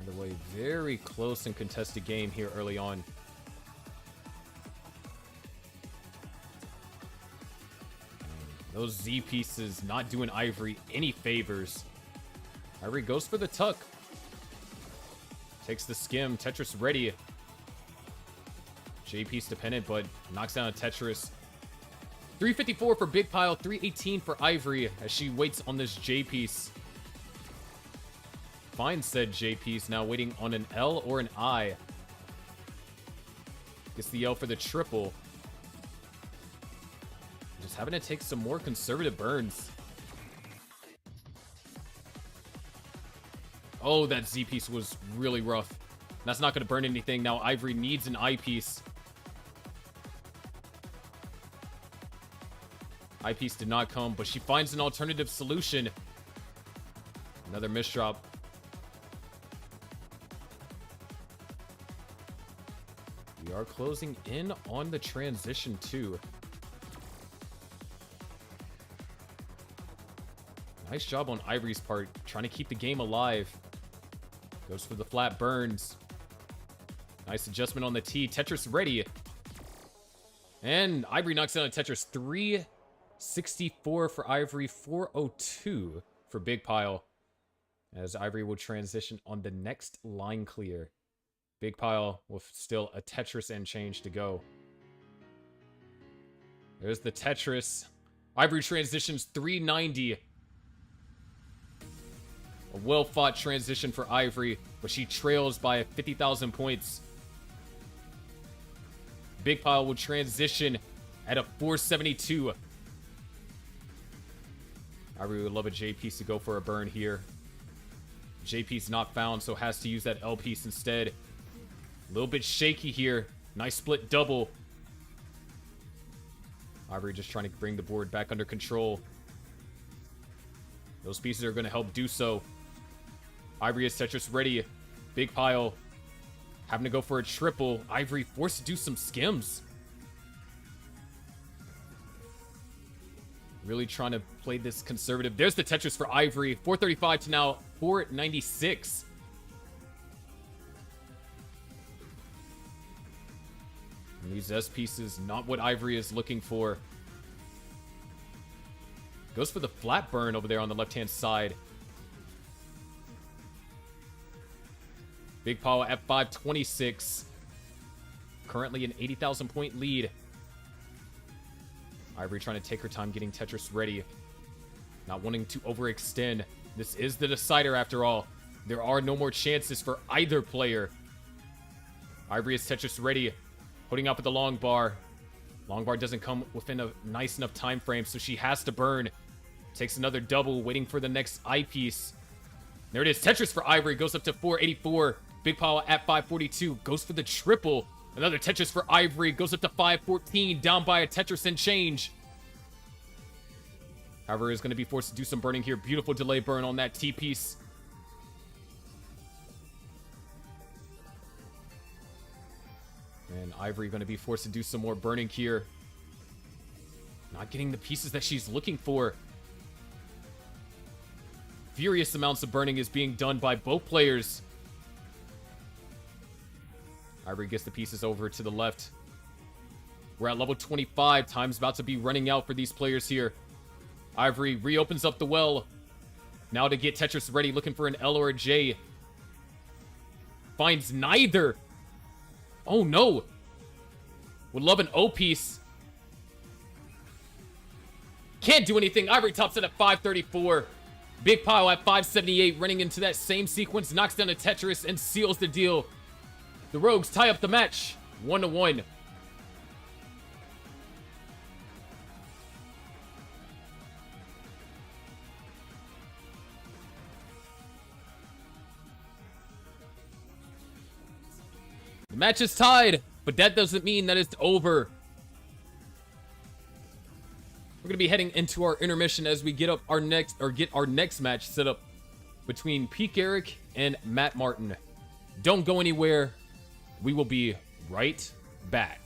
Either way, very close and contested game here early on. And those Z pieces not doing Ivory any favors. Ivory goes for the tuck. Takes the skim. Tetris ready. J piece dependent, but knocks down a Tetris. 354 for Big Pile, 318 for Ivory as she waits on this J piece. Finds said J piece, now waiting on an L or an I. Gets the L for the triple. Just having to take some more conservative burns. Oh, that Z piece was really rough. That's not going to burn anything. Now Ivory needs an I piece. I piece did not come, but she finds an alternative solution. Another misdrop. We are closing in on the transition too. Nice job on Ivory's part, trying to keep the game alive. Goes for the flat burns. Nice adjustment on the T. Tetris ready. And Ivory knocks down a Tetris. 364 for Ivory, 402 for Big Pile. As Ivory will transition on the next line clear. Big Pile with still a Tetris and change to go. There's the Tetris. Ivory transitions 390. A well-fought transition for Ivory, but she trails by 50,000 points. Big Pile will transition at a 472. Ivory would love a J piece to go for a burn here. J piece not found, so has to use that L piece instead. A little bit shaky here. Nice split double. Ivory just trying to bring the board back under control. Those pieces are going to help do so. Ivory is Tetris ready. Big Pile having to go for a triple. Ivory forced to do some skims. Really trying to play this conservative. There's the Tetris for Ivory. 435 to now 496. And these S pieces, not what Ivory is looking for. Goes for the flat burn over there on the left-hand side. Big Pile at 526. Currently an 80,000 point lead. Ivory trying to take her time getting Tetris ready. Not wanting to overextend. This is the decider after all. There are no more chances for either player. Ivory is Tetris ready. Putting up at the long bar. Long bar doesn't come within a nice enough time frame, so she has to burn. Takes another double, waiting for the next eyepiece. There it is. Tetris for Ivory goes up to 484. Big Pile at 542. Goes for the triple. Another Tetris for Ivory. Goes up to 514. Down by a Tetris and change. However, is going to be forced to do some burning here. Beautiful delay burn on that T-piece. And Ivory going to be forced to do some more burning here. Not getting the pieces that she's looking for. Furious amounts of burning is being done by both players. Ivory gets the pieces over to the left. We're at level 25. Time's about to be running out for these players here. Ivory reopens up the well. Now to get Tetris ready, looking for an L or a J. Finds neither. Oh no. Would love an O piece. Can't do anything. Ivory tops it at 534. Big Pile at 578, running into that same sequence, knocks down a Tetris and seals the deal. The Rogues tie up the match, 1-1. The match is tied, but that doesn't mean that it's over. We're gonna be heading into our intermission as we get our next match set up between Peak Eric and Matt Martin. Don't go anywhere. We will be right back.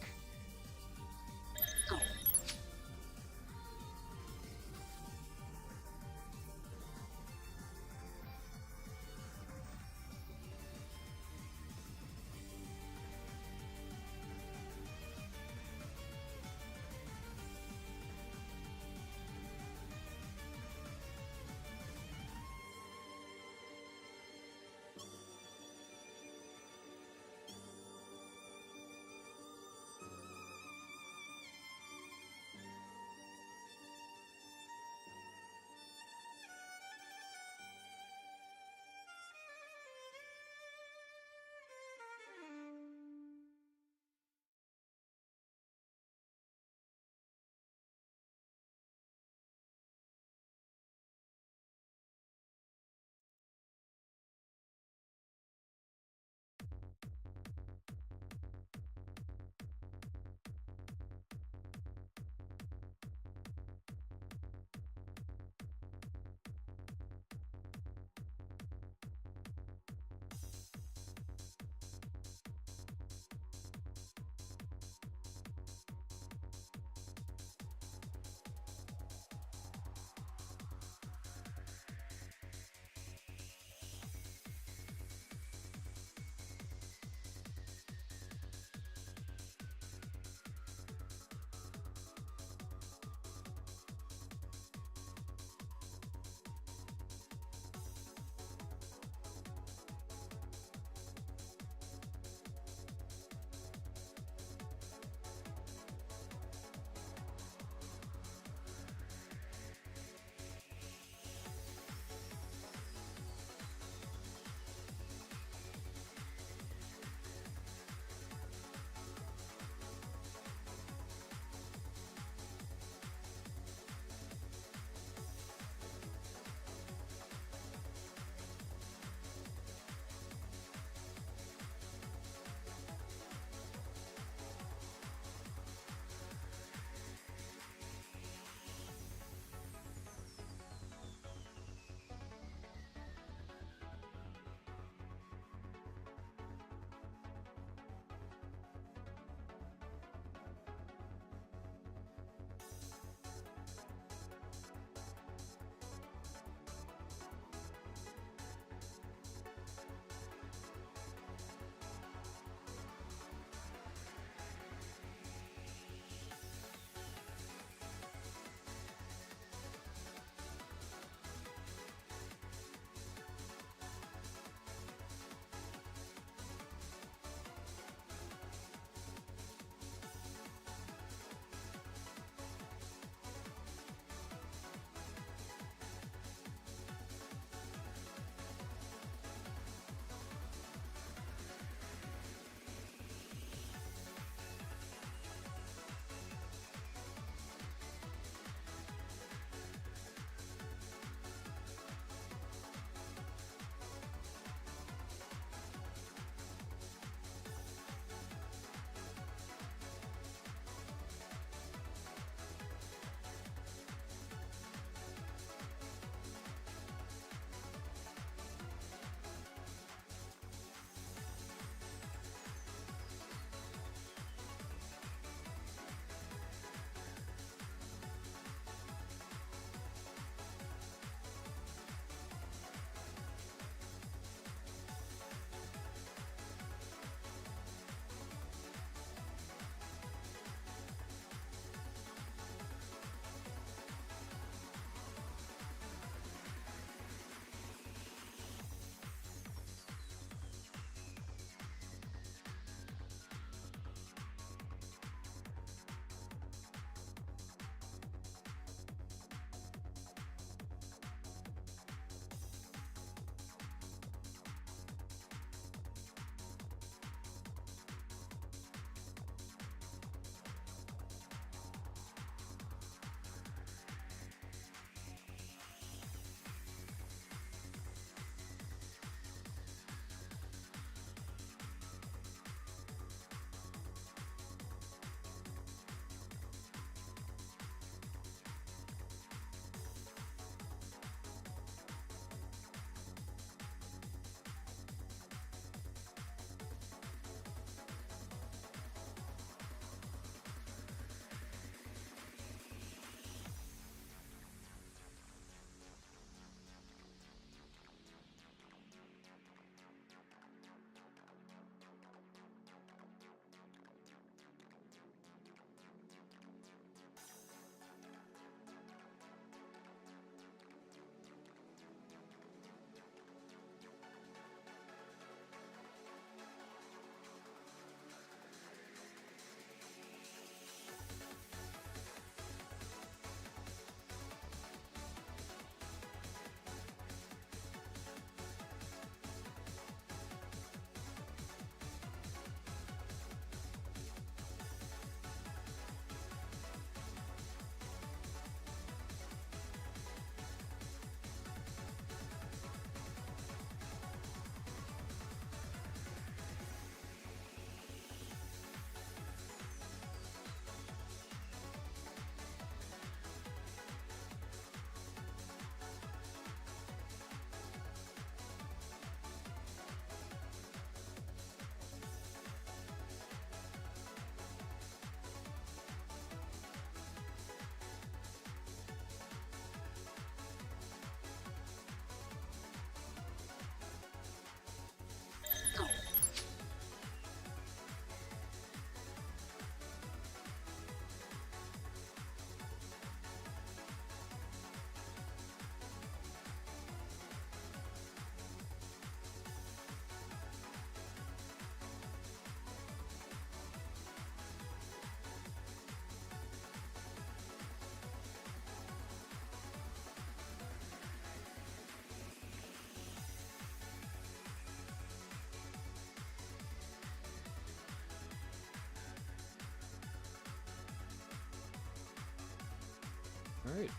Alright.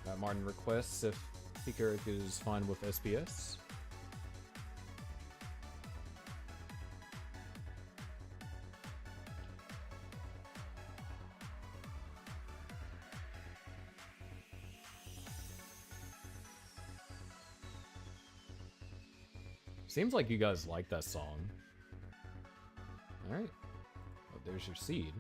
Matt Martin requests if Peak Eric is fine with SPS. Seems like you guys like that song. Alright. Oh, there's your seed.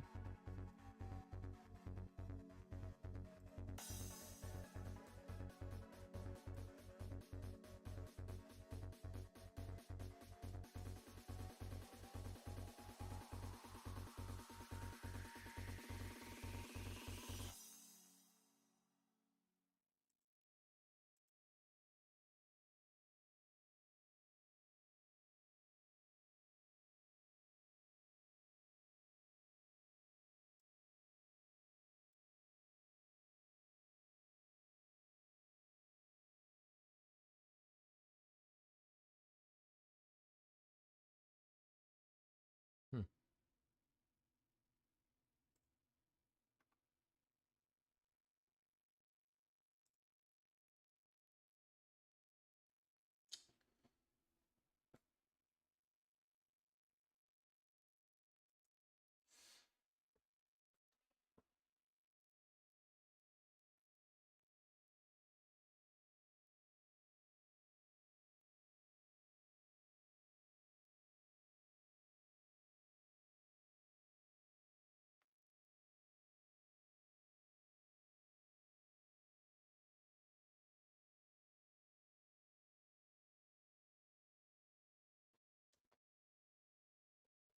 Hmm.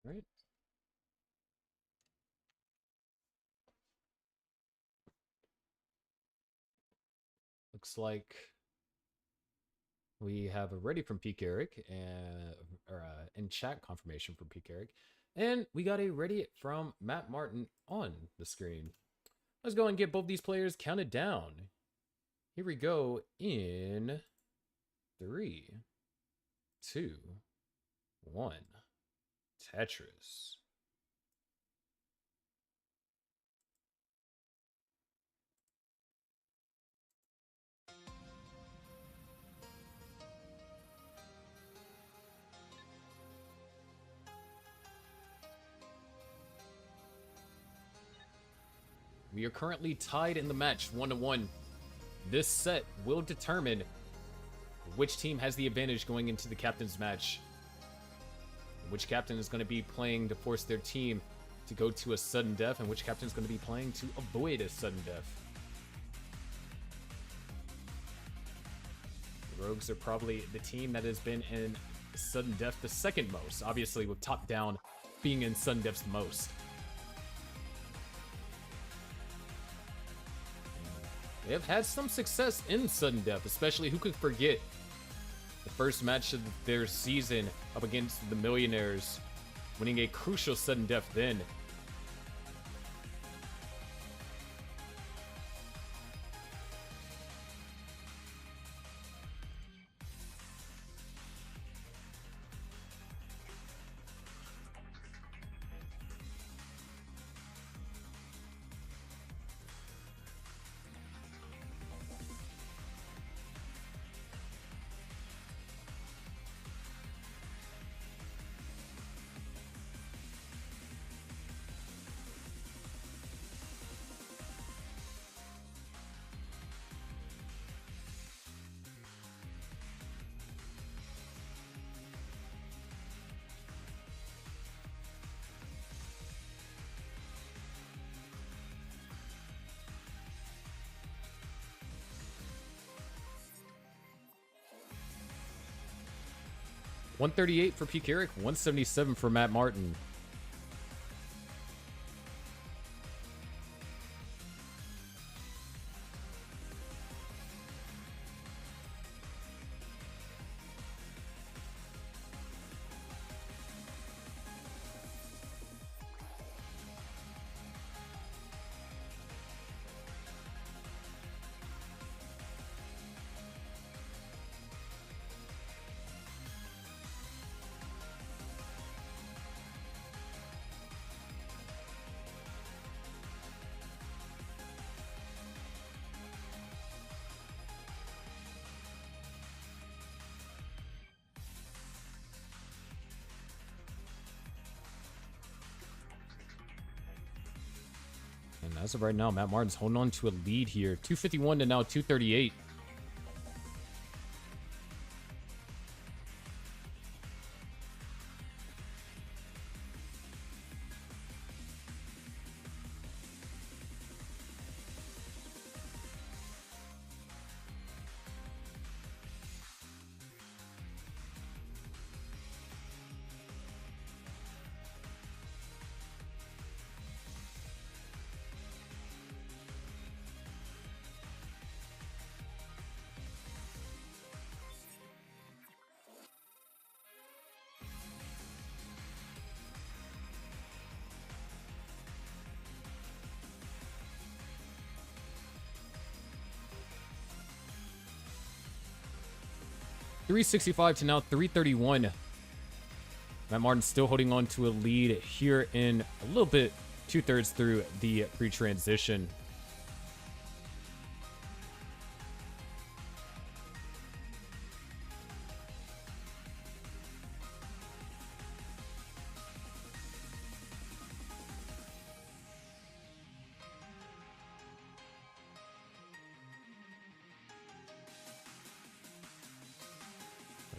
Right. Looks like we have a ready from Peak Eric and in chat confirmation from Peak Eric, and we got a ready from Matt Martin on the screen. Let's go and get both these players counted down. Here we go in 3, 2, 1. Tetris. We are currently tied in the match 1-1. This set will determine which team has the advantage going into the captain's match. Which captain is going to be playing to force their team to go to a sudden death, and which captain is going to be playing to avoid a sudden death. The Rogues are probably the team that has been in sudden death the second most, obviously with top down being in sudden deaths most. They have had some success in sudden death, especially who could forget the first match of their season up against the Millionaires, winning a crucial sudden death then. $138 for Peak Eric, $177 for Matt Martin. And as of right now, Matt Martin's holding on to a lead here. 251 to now 238. .365 to now 331. Matt Martin still holding on to a lead here in a little bit, 2/3 through the pre-transition.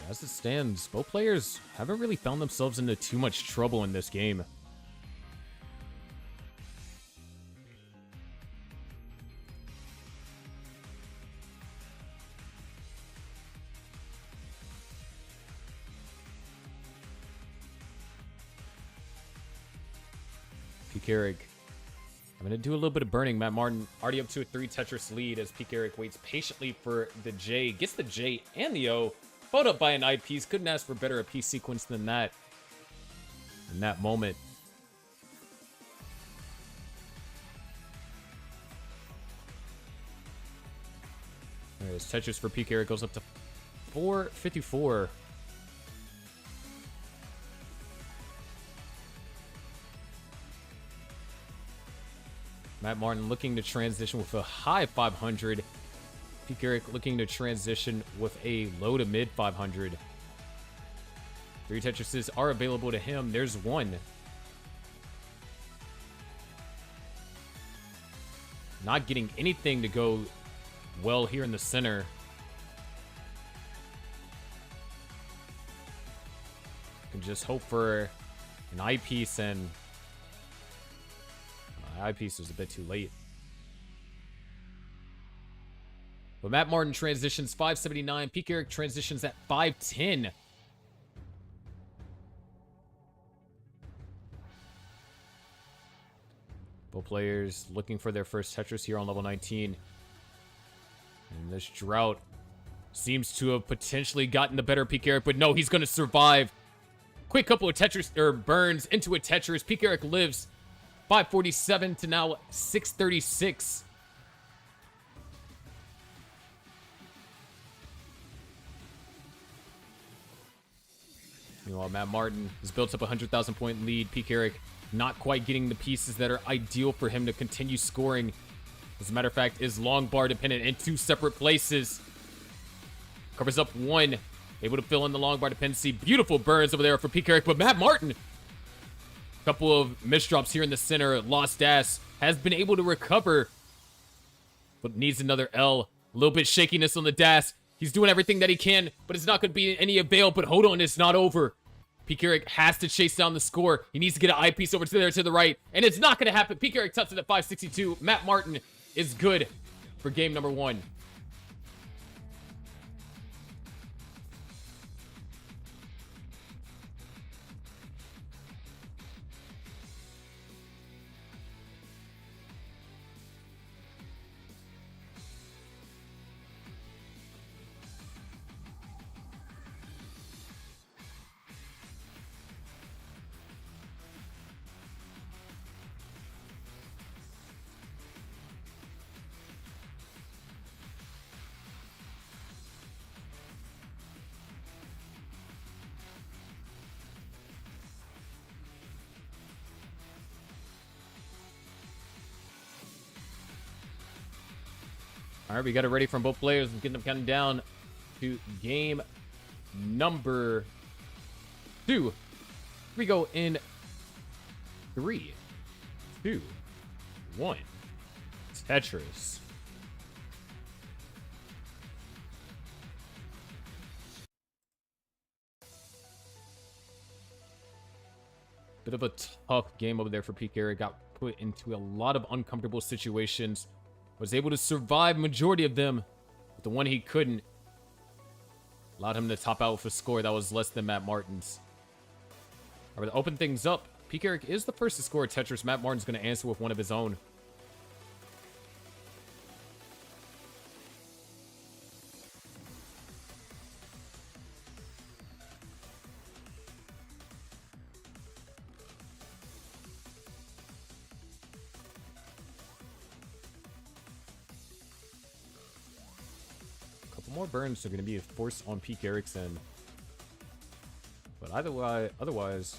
As it stands, both players haven't really found themselves into too much trouble in this game. P-Carrick, I'm going to do a little bit of burning. Matt Martin already up to a 3 Tetris lead as P-Carrick waits patiently for the J. Gets the J and the O. Followed up by an I piece. Couldn't ask for better a piece sequence than that in that moment. There's Tetris for P-Carrick goes up to 454. Matt Martin looking to transition with a high 500. P-Carrick looking to transition with a low to mid 500. 3 Tetrises are available to him. There's one. Not getting anything to go well here in the center. Can just hope for an eyepiece, and eyepiece was a bit too late. But Matt Martin transitions 579. P-Carrick transitions at 510. Both players looking for their first Tetris here on level 19. And this drought seems to have potentially gotten the better of P-Carrick, but no, he's going to survive. Quick couple of Tetris, or burns into a Tetris. P-Carrick lives 547 to now 636. Meanwhile, Matt Martin has built up a 100,000 point lead. P-Carrick not quite getting the pieces that are ideal for him to continue scoring. As a matter of fact, is long bar dependent in 2 separate places. Covers up 1. Able to fill in the long bar dependency. Beautiful burns over there for P-Carrick, but Matt Martin, a couple of misdrops here in the center. Lost ass has been able to recover, but needs another L. A little bit shakiness on the dash. He's doing everything that he can, but it's not going to be any avail. But hold on, it's not over. P-Carrick has to chase down the score. He needs to get an eyepiece over to there to the right, and it's not going to happen. P-Carrick touched it at 562. Matt Martin is good for game number 1. All right, we got it ready from both players. Getting them counting down to game number 2. We go in 3, 2, 1. Tetris. Bit of a tough game over there for PK. Got put into a lot of uncomfortable situations. Was able to survive majority of them. But the one he couldn't allowed him to top out with a score that was less than Matt Martin's. All right, to open things up, PK is the first to score a Tetris. Matt Martin's going to answer with one of his own. More burns are going to be a force on Peak Erickson. But otherwise,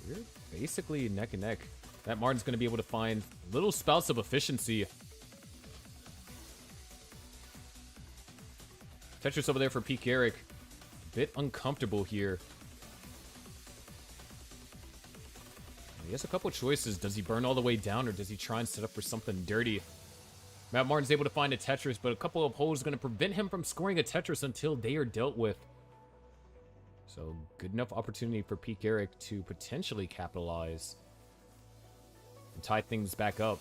we're basically neck and neck. Matt Martin's going to be able to find little spouts of efficiency. Tetris over there for Peak Eric. A bit uncomfortable here. He has a couple choices. Does he burn all the way down, or does he try and set up for something dirty? Matt Martin's able to find a Tetris, but a couple of holes are going to prevent him from scoring a Tetris until they are dealt with. So, good enough opportunity for Peak Eric to potentially capitalize and tie things back up.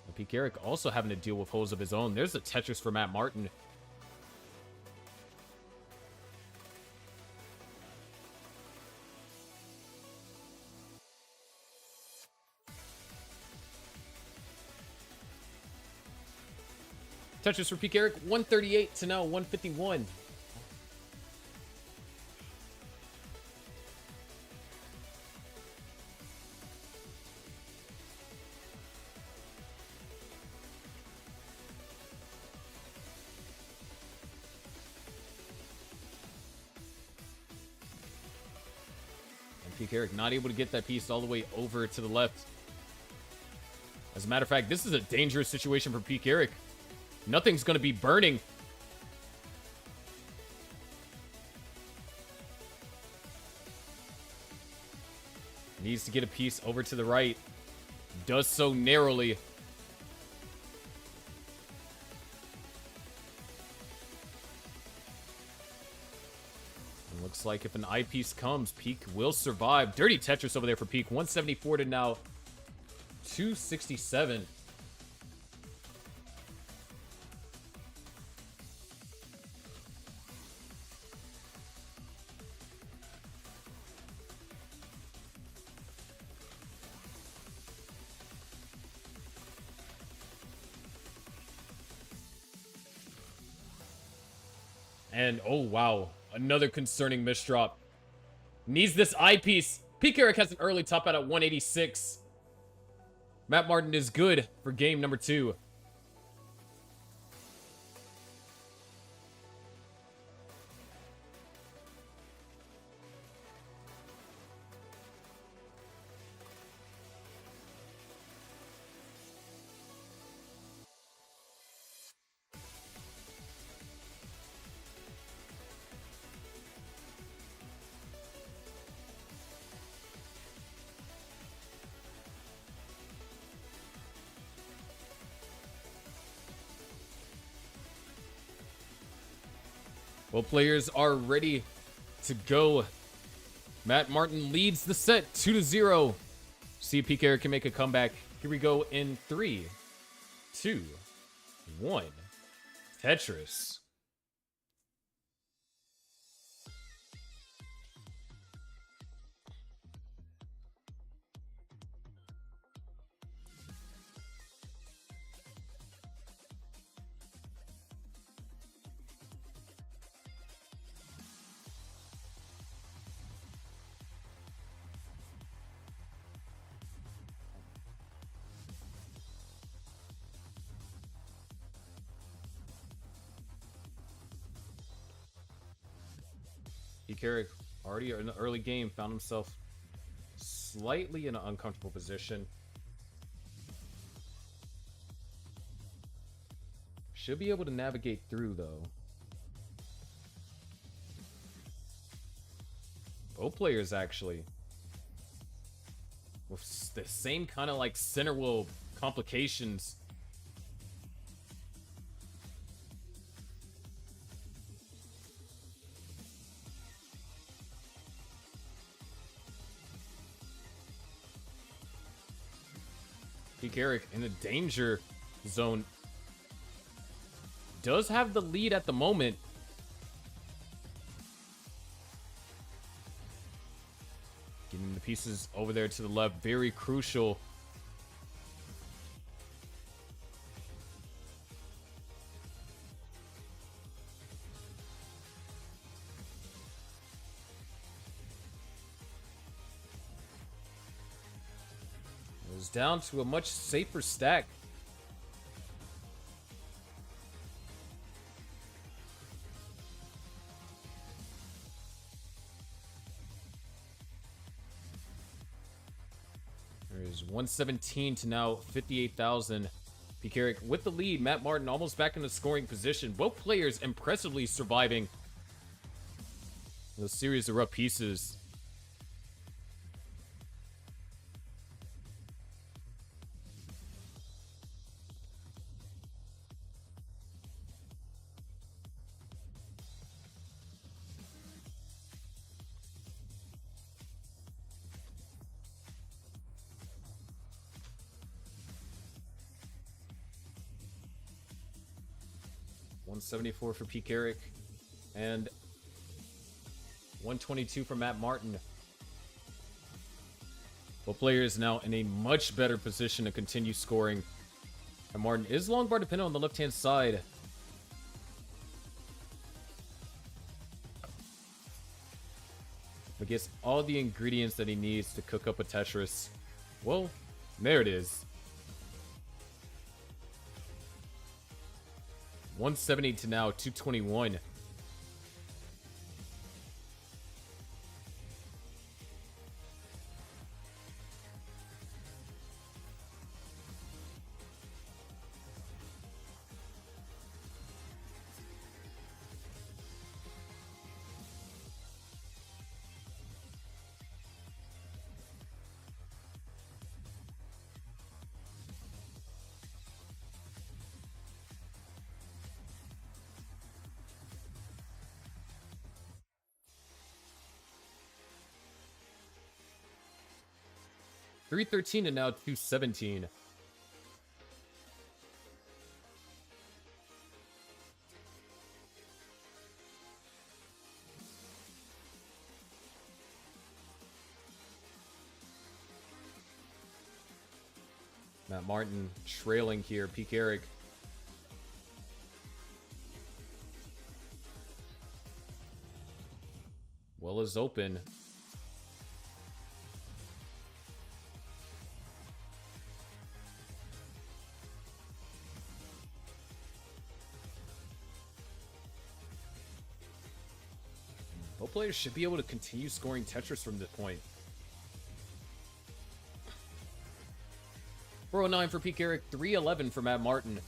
And Peak Eric also having to deal with holes of his own. There's a Tetris for Matt Martin. Tetris for Peak Eric, 138 to now 151. And Peak Eric not able to get that piece all the way over to the left. As a matter of fact, this is a dangerous situation for Peak Eric. Nothing's going to be burning. Needs to get a piece over to the right. Does so narrowly. And looks like if an eyepiece comes, Peak will survive. Dirty Tetris over there for Peak. 174 to now 267. And, oh, wow. Another concerning misdrop. Needs this eyepiece. Peak Eric has an early top out at 186. Matt Martin is good for game number 2. Well, players are ready to go. Matt Martin leads the set 2-0. See if Peak Eric can make a comeback. Here we go in 3, 2, 1. Tetris. Peak Eric already in the early game found himself slightly in an uncomfortable position. Should be able to navigate through though. Both players actually with the same kind of like center wheel complications. Eric in a danger zone. Does have the lead at the moment. Getting the pieces over there to the left. Very crucial. Down to a much safer stack. There's 117 to now 58,000. Pikarik with the lead. Matt Martin almost back in the scoring position. Both players impressively surviving those series of rough pieces. $174 for Pikarik and $122 for Matt Martin. Both players now in a much better position to continue scoring. And Martin is long bar dependent on the left-hand side. But gets all the ingredients that he needs to cook up a Tetris. Well, there it is. 170 to now 221. $313 and now $217. Matt Martin trailing here. Pikarik. Well is open. Both players should be able to continue scoring Tetris from this point. 409 for Pikarik, 311 for Matt Martin.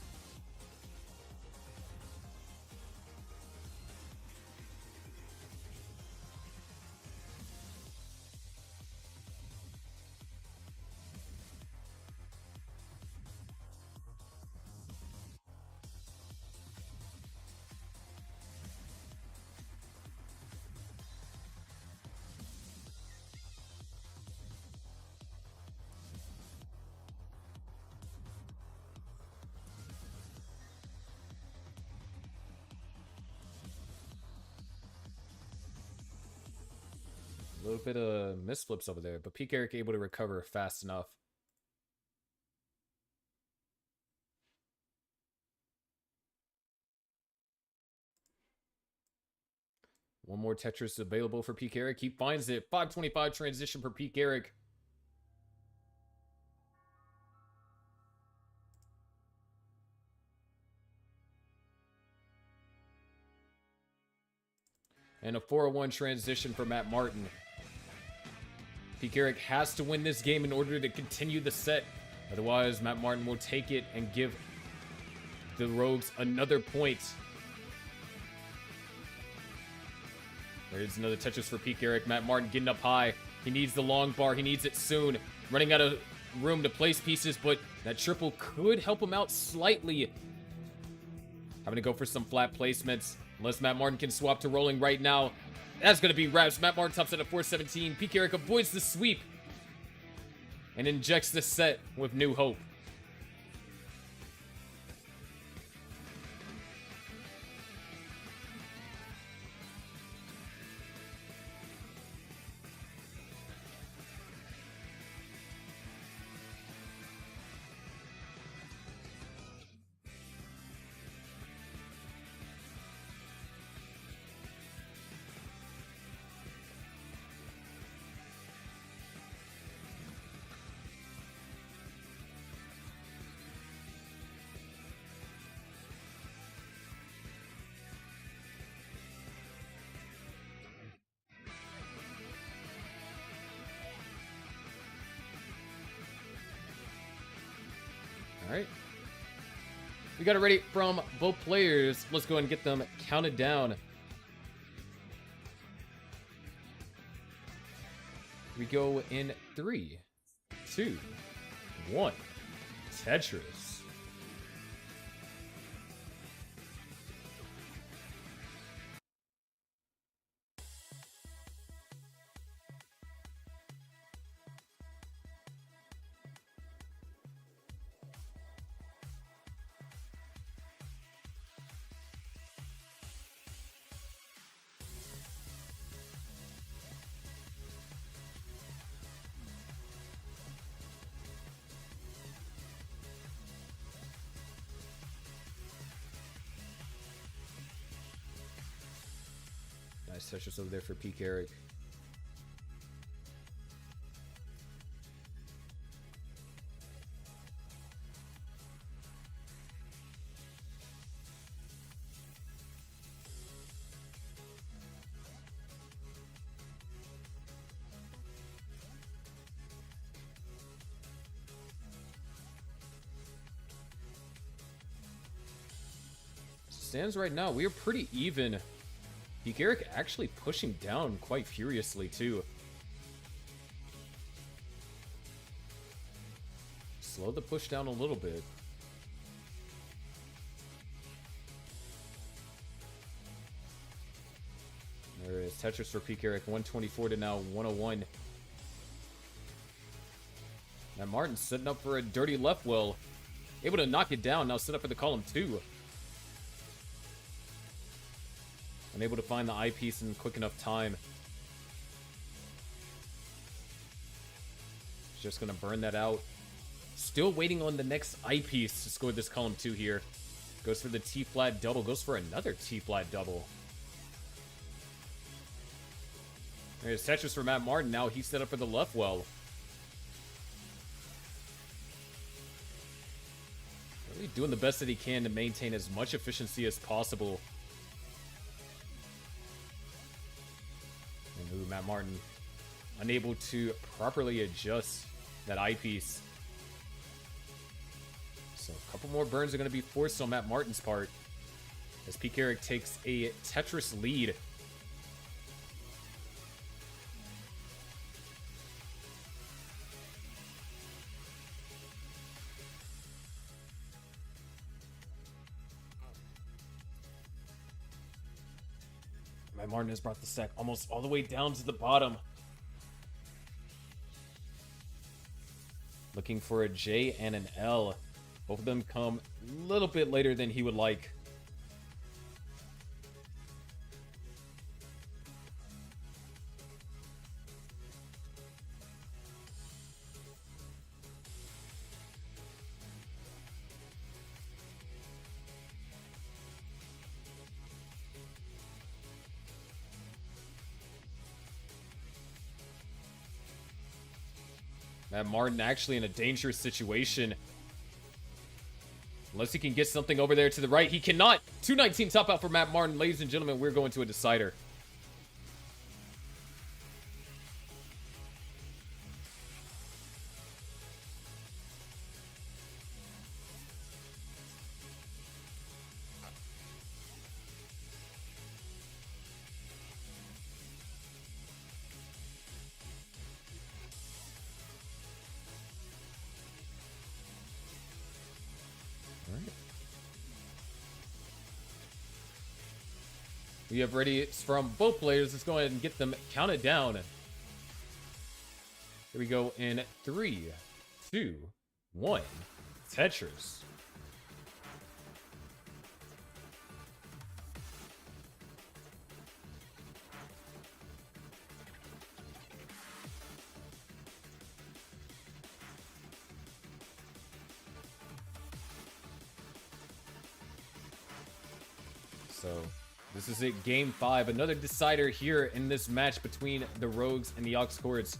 A little bit of misflips over there, but Pikarik able to recover fast enough. One more Tetris available for Pikarik. He finds it. 525 transition for Pikarik. And a 401 transition for Matt Martin. Pikarik has to win this game in order to continue the set. Otherwise, Matt Martin will take it and give the Rogues another point. There's another Tetris for Pikarik. Matt Martin getting up high. He needs the long bar. He needs it soon. Running out of room to place pieces, but that triple could help him out slightly. Having to go for some flat placements. Unless Matt Martin can swap to rolling right now. That's going to be wraps. Matt Martin tops at a 417. P. Carrick avoids the sweep and injects the set with new hope. All right. We got it ready from both players. Let's go ahead and get them counted down. We go in 3, 2, 1. Tetris. Nice Tetris over there for P. Carrick. Stands right now, we are pretty even. P. Carrick actually pushing down quite furiously, too. Slow the push down a little bit. There is Tetris for P. Carrick, 124 to now 101. Now Martin setting up for a dirty left well. Able to knock it down, now set up for the column 2. Unable to find the eyepiece in quick enough time. Just gonna burn that out. Still waiting on the next eyepiece to score this column 2 here. Goes for the T-flat double. Goes for another T-flat double. There's Tetris for Matt Martin. Now he's set up for the left well. Really doing the best that he can to maintain as much efficiency as possible. And Matt Martin unable to properly adjust that eyepiece. So a couple more burns are going to be forced on Matt Martin's part as P. Carrick takes a Tetris lead. Matt Martin has brought the stack almost all the way down to the bottom. Looking for a J and an L. Both of them come a little bit later than he would like. Matt Martin actually in a dangerous situation. Unless he can get something over there to the right. He cannot. 219 top out for Matt Martin. Ladies and gentlemen, we're going to a decider. We have ready from both players. Let's go ahead and get them counted down. Here we go in 3, 2, 1. Tetris. So this is it, game 5. Another decider here in this match between the Rogues and the Ox Cords.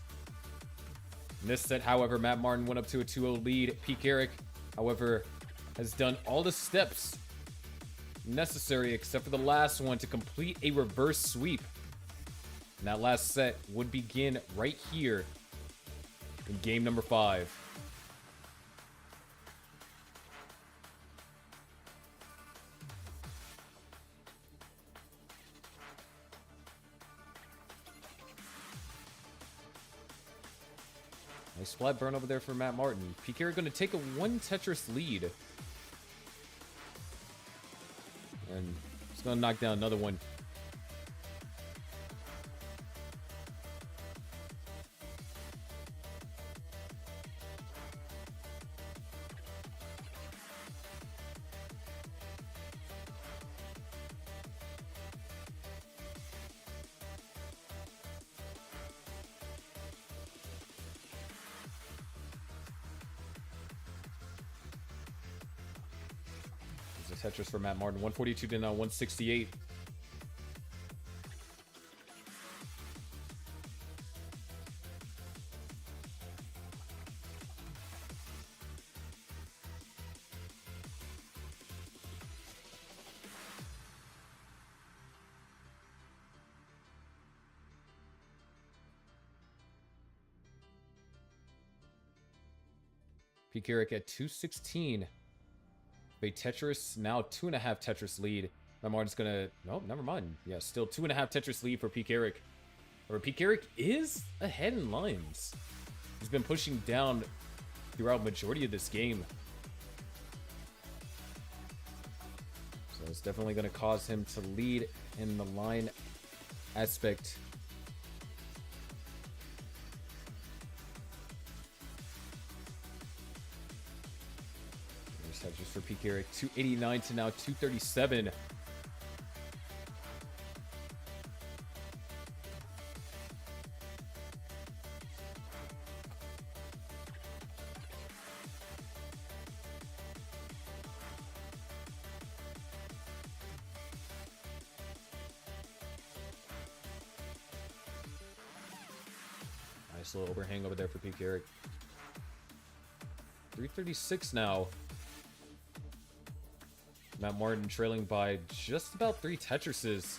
In this set, however, Matt Martin went up to a 2-0 lead. Peak Eric, however, has done all the steps necessary except for the last one to complete a reverse sweep. And that last set would begin right here in game number 5. Nice flat burn over there for Matt Martin. Pikera going to take a 1 Tetris lead. And he's going to knock down another one. Tetris for Matt Martin, 142 to now 168. Peak Eric at 216. A Tetris, now 2.5 Tetris lead. Matt Martin's gonna, no, never mind. Yeah, still 2.5 Tetris lead for Peak Eric. Or Peak Eric is ahead in lines. He's been pushing down throughout majority of this game. So it's definitely gonna cause him to lead in the line aspect. Just for Peak Eric, 289 to now 237. Nice little overhang over there for Peak Eric. 336 now. Matt Martin trailing by just about 3 Tetrises.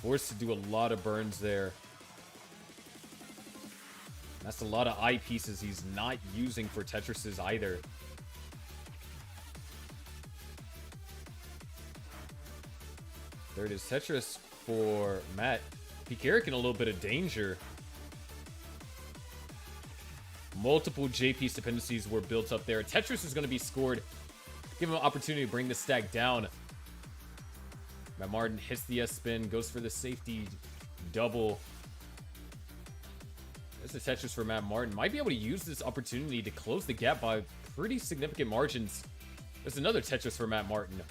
Forced to do a lot of burns there. That's a lot of eye pieces he's not using for Tetrises either. There it is, Tetris for Matt. Peak Eric in a little bit of danger. Multiple J-piece dependencies were built up there. Tetris is going to be scored. Give him an opportunity to bring the stack down. Matt Martin hits the S-spin, goes for the safety double. There's a Tetris for Matt Martin. Might be able to use this opportunity to close the gap by pretty significant margins. There's another Tetris for Matt Martin.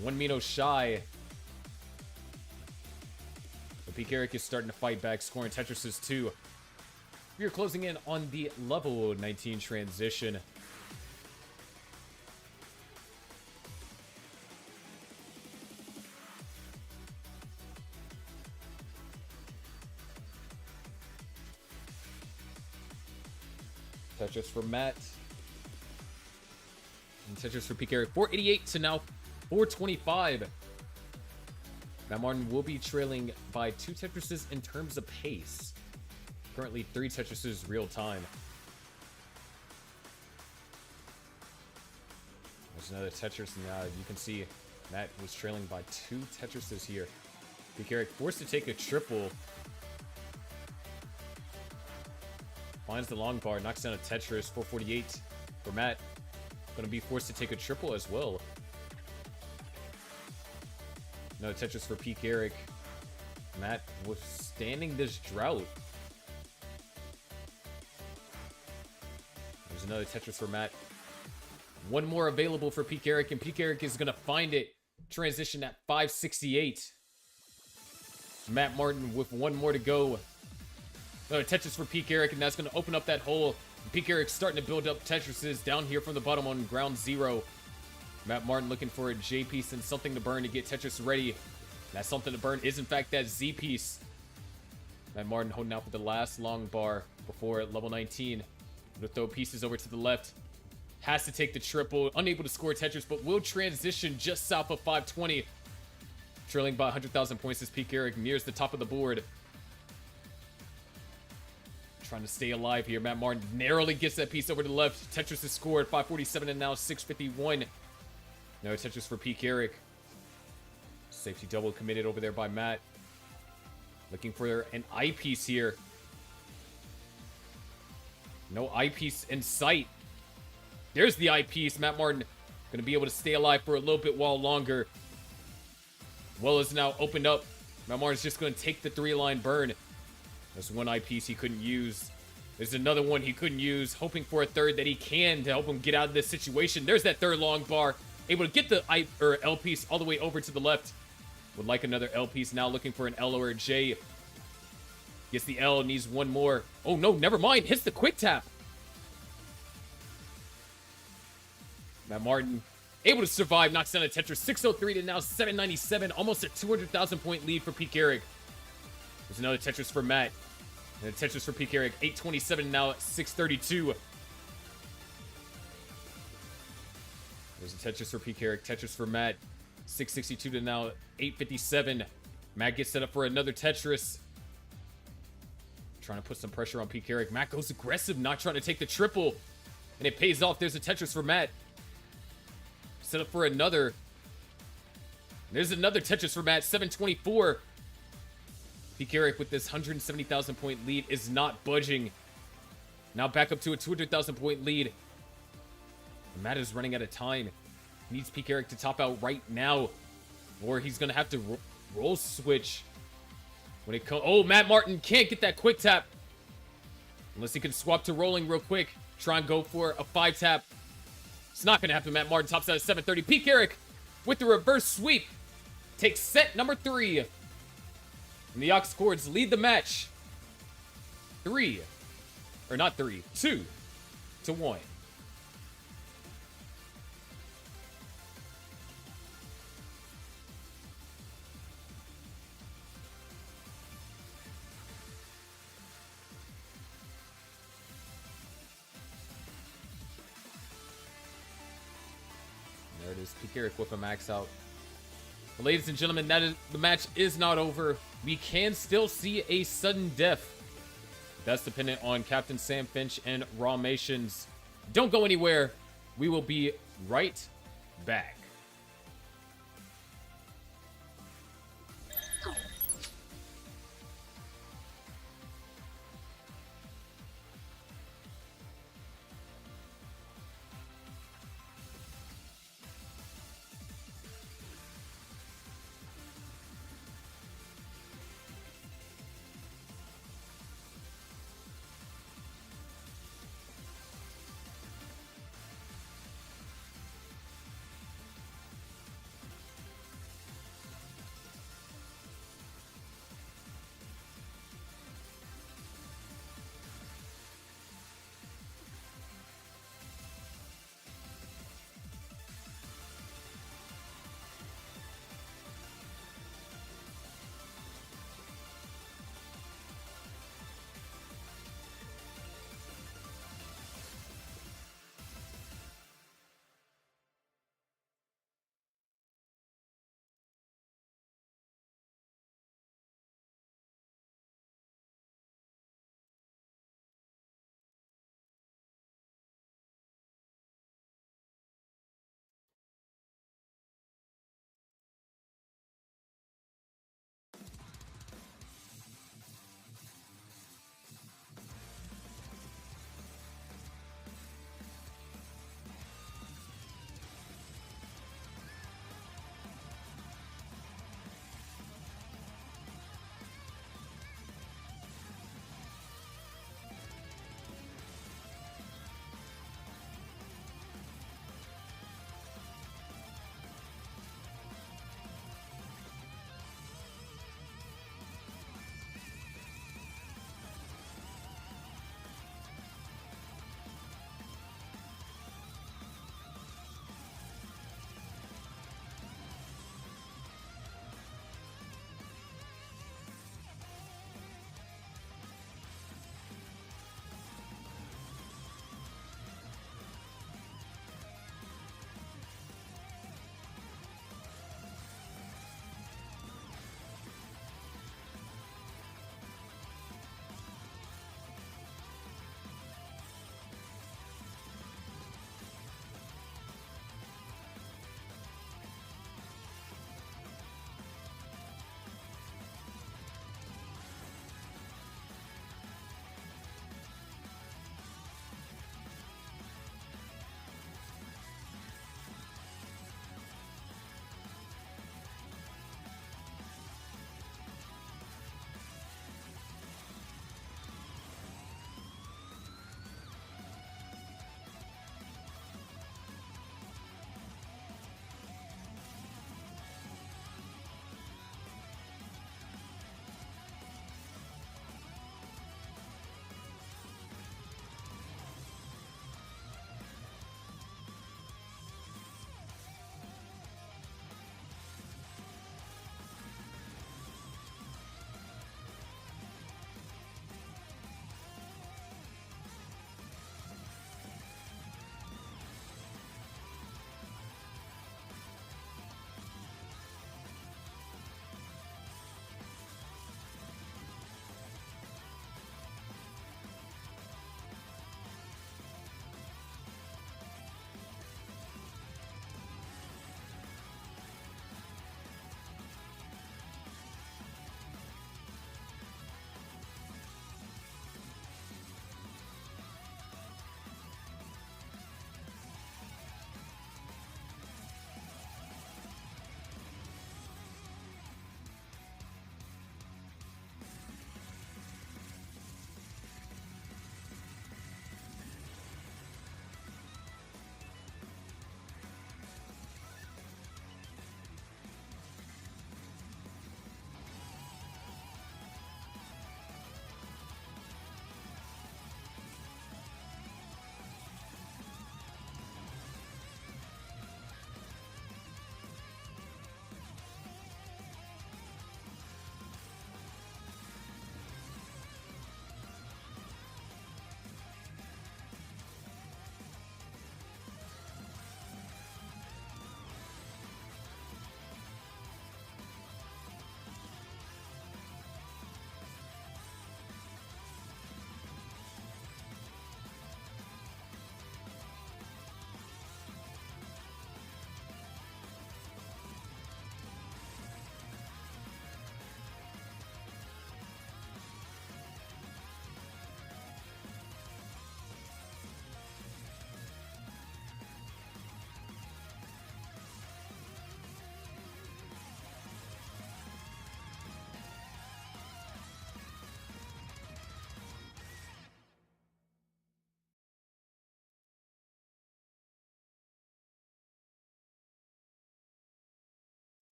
1 Mino shy. But Peak Eric is starting to fight back, scoring Tetrises too. We are closing in on the level 19 transition. Tetris for Matt. And Tetris for Peak Eric. 488 to now 425. Matt Martin will be trailing by 2 Tetrises in terms of pace. Currently 3 Tetrises real time. There's another Tetris, and you can see Matt was trailing by 2 Tetrises here. Peak Eric forced to take a triple. Finds the long bar, knocks down a Tetris, 448. for Matt. Gonna be forced to take a triple as well. No Tetris for Peak Eric. Matt withstanding this drought. There's another Tetris for Matt. One more available for Peak Eric, and Peak Eric is gonna find it. Transition at 568. Matt Martin with one more to go. Another Tetris for Peak Eric, and that's gonna open up that hole. Peak Eric's starting to build up Tetrises down here from the bottom on ground zero. Matt Martin looking for a J piece and something to burn to get Tetris ready. That something to burn is in fact that Z piece. Matt Martin holding out for the last long bar before level 19. Gonna throw pieces over to the left. Has to take the triple. Unable to score Tetris, but will transition just south of 520. Trailing by 100,000 points as Peak Eric nears the top of the board. Trying to stay alive here. Matt Martin narrowly gets that piece over to the left. Tetris is scored. 547 and now 651. No Tetris for Peak Eric. Safety double committed over there by Matt. Looking for an eyepiece here. No eyepiece in sight. There's the eyepiece. Matt Martin going to be able to stay alive for a little bit while longer. Well is now opened up. Matt Martin's just going to take the 3-line burn. There's one eyepiece he couldn't use. There's another one he couldn't use. Hoping for a third that he can to help him get out of this situation. There's that third long bar. Able to get the L piece all the way over to the left. Would like another L piece. Now looking for an L or a J. Gets the L. Needs one more. Oh no, never mind. Hits the quick tap. Matt Martin able to survive. Knocks down a Tetris. 603 to now 797. Almost a 200,000 point lead for Peak Eric. There's another Tetris for Matt. And a Tetris for Peak Eric. 827 now at 632. There's a Tetris for Peak Eric. Tetris for Matt. 662 to now 857. Matt gets set up for another Tetris. Trying to put some pressure on Peak Eric. Matt goes aggressive, not trying to take the triple. And it pays off. There's a Tetris for Matt. Set up for another. There's another Tetris for Matt. 724. Peak Eric with this 170,000 point lead is not budging. Now back up to a 200,000 point lead. And Matt is running out of time. He needs Peak Eric to top out right now, or he's gonna have to roll switch when it comes. Oh, Matt Martin can't get that quick tap unless he can swap to rolling real quick. Try and go for a 5 tap. It's not gonna happen. Matt Martin tops out at 730. Peak Eric with the reverse sweep takes set number 3. And the Ox Chords lead the match 2 to 1. There it is. Peak Eric with a max out. But ladies and gentlemen, the match is not over. We can still see a sudden death. That's dependent on Captain Sam Finch and Rawmations. Don't go anywhere. We will be right back.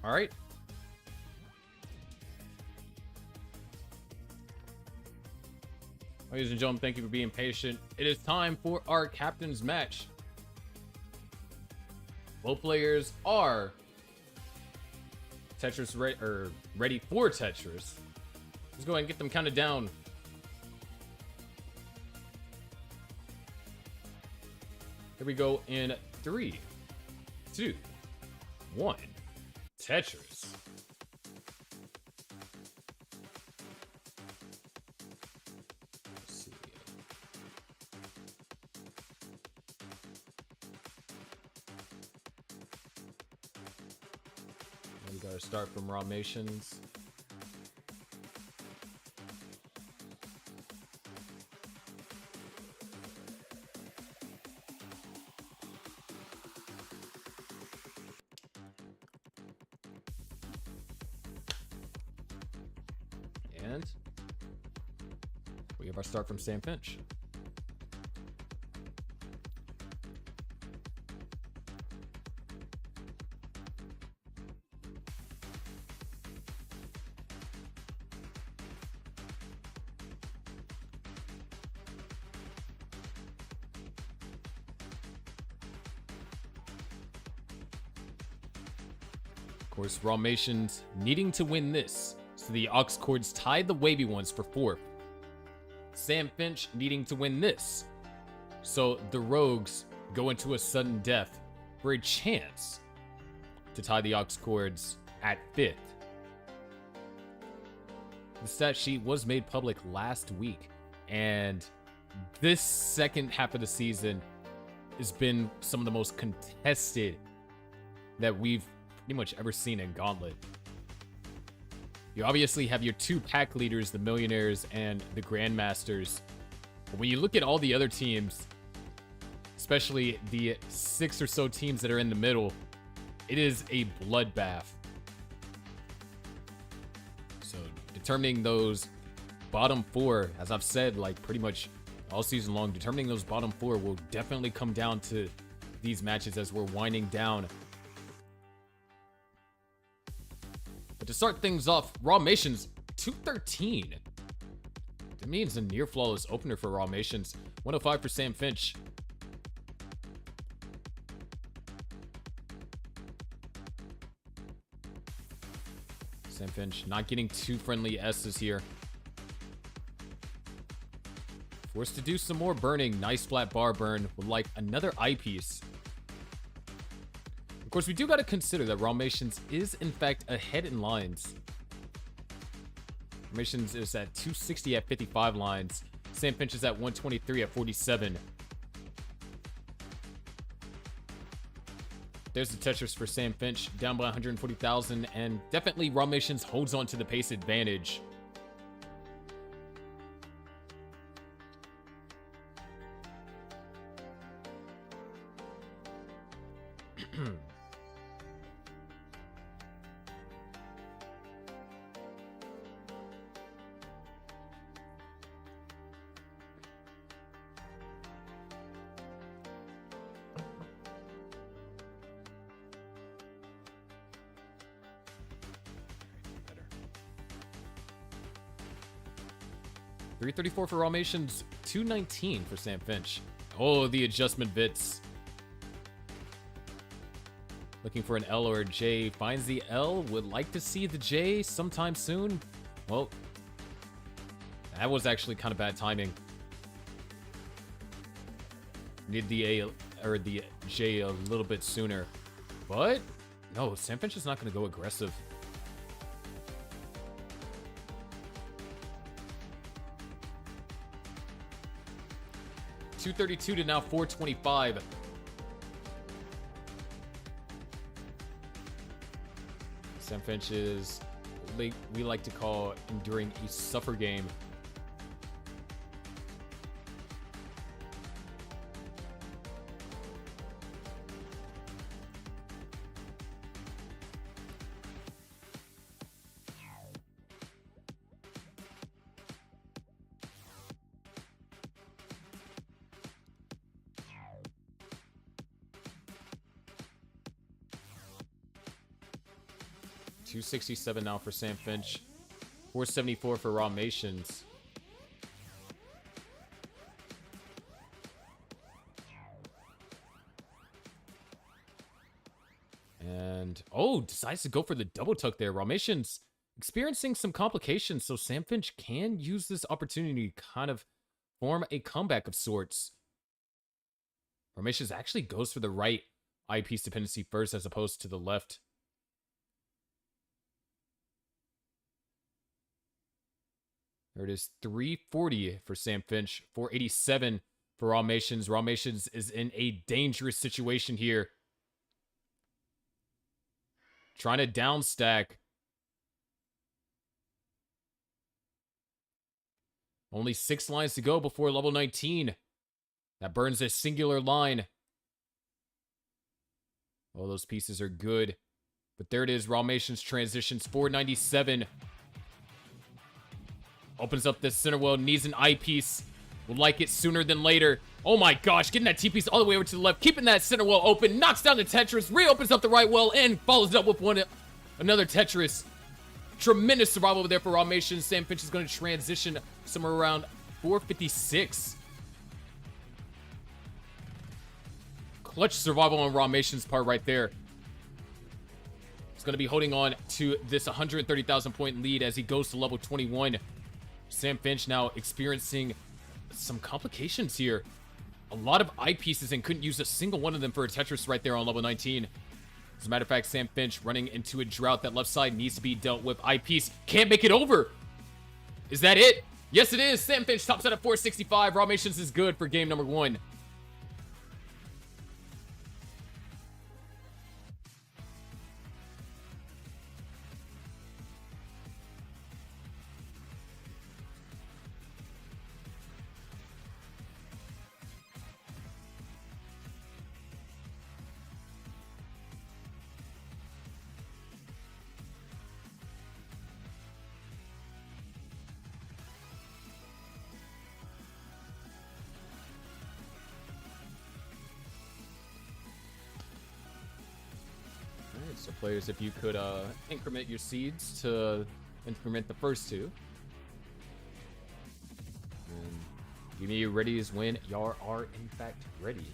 All right. Ladies and gentlemen, thank you for being patient. It is time for our captain's match. Both players are Tetris ready for Tetris. Let's go ahead and get them counted down. Here we go in 3, 2, 1. Tetris. Let's see. We gotta start from Ramations. And we have our start from Sam Finch. Of course, Ramations needing to win this. So the Aux Chords tied the wavy ones for 4th. Sam Finch needing to win this. So the Rogues go into a sudden death for a chance to tie the Aux Chords at 5th. The stat sheet was made public last week, and this second half of the season has been some of the most contested that we've pretty much ever seen in Gauntlet. You obviously have your 2 pack leaders, the Millionaires and the Grandmasters. But when you look at all the other teams, especially the 6 or so teams that are in the middle, it is a bloodbath. So determining those bottom 4, as I've said, like pretty much all season long, determining those bottom 4 will definitely come down to these matches as we're winding down. But to start things off, Ramations 213. That means a near flawless opener for Ramations. 105 for Sam Finch. Sam Finch not getting too friendly S's here. Forced to do some more burning. Nice flat bar burn with like another eyepiece. Of course, we do got to consider that Ramations is, in fact, ahead in lines. Ramations is at 260 at 55 lines. Sam Finch is at 123 at 47. There's the Tetris for Sam Finch, down by 140,000, and definitely Ramations holds on to the pace advantage. $334 for Ramations, $219 for Sam Finch. Oh, the adjustment bits. Looking for an L or a J. Finds the L. Would like to see the J sometime soon. Well, that was actually kind of bad timing. Need the A or the J a little bit sooner. But no, Sam Finch is not going to go aggressive. $232 to now $425. Sam Finch is what we like to call enduring a suffer game. 267 now for Sam Finch. 474 for Raw Mations. And, oh, decides to go for the double tuck there. Raw Mations experiencing some complications, so Sam Finch can use this opportunity to kind of form a comeback of sorts. Raw Mations actually goes for the right eyepiece dependency first as opposed to the left. There it is, 340 for Sam Finch, 487 for Raw Mations. Raw Mations is in a dangerous situation here. Trying to down stack. Only 6 lines to go before level 19. That burns a singular line. Oh, those pieces are good. But there it is, Raw Mations transitions, 497. Opens up this center well, needs an eyepiece. Would like it sooner than later. Oh my gosh, getting that T-piece all the way over to the left, keeping that center well open, knocks down the Tetris, reopens up the right well, and follows it up with another Tetris. Tremendous survival over there for Raw Mations. Sam Finch is going to transition somewhere around 456. Clutch survival on Raw Mations part right there. He's going to be holding on to this 130,000 point lead as he goes to level 21. Sam Finch now experiencing some complications here. A lot of eyepieces and couldn't use a single one of them for a Tetris right there on level 19. As a matter of fact, Sam Finch running into a drought. That left side needs to be dealt with. Eyepiece can't make it over. Is that it? Yes, it is. Sam Finch tops out at 465. Raw Mations is good for game number 1. So players, if you could increment your seeds to increment the first 2. And give me your readies when y'all are in fact ready.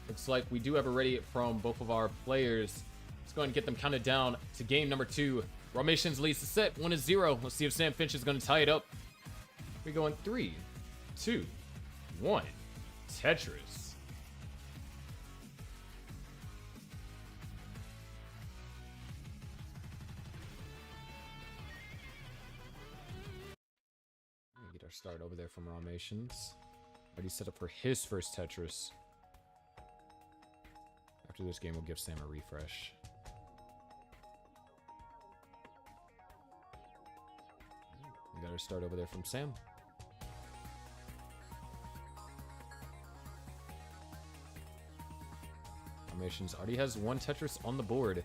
Looks like we do have a ready from both of our players. Let's go ahead and get them counted down to game number 2. Raw Mations leads the set 1-0. Let's see if Sam Finch is going to tie it up. We're going 3, 2, 1. Tetris. Get our start over there from Raw Mations. Already set up for his first Tetris. After this game, we'll give Sam a refresh. We got our start over there from Sam. Formations already has 1 Tetris on the board.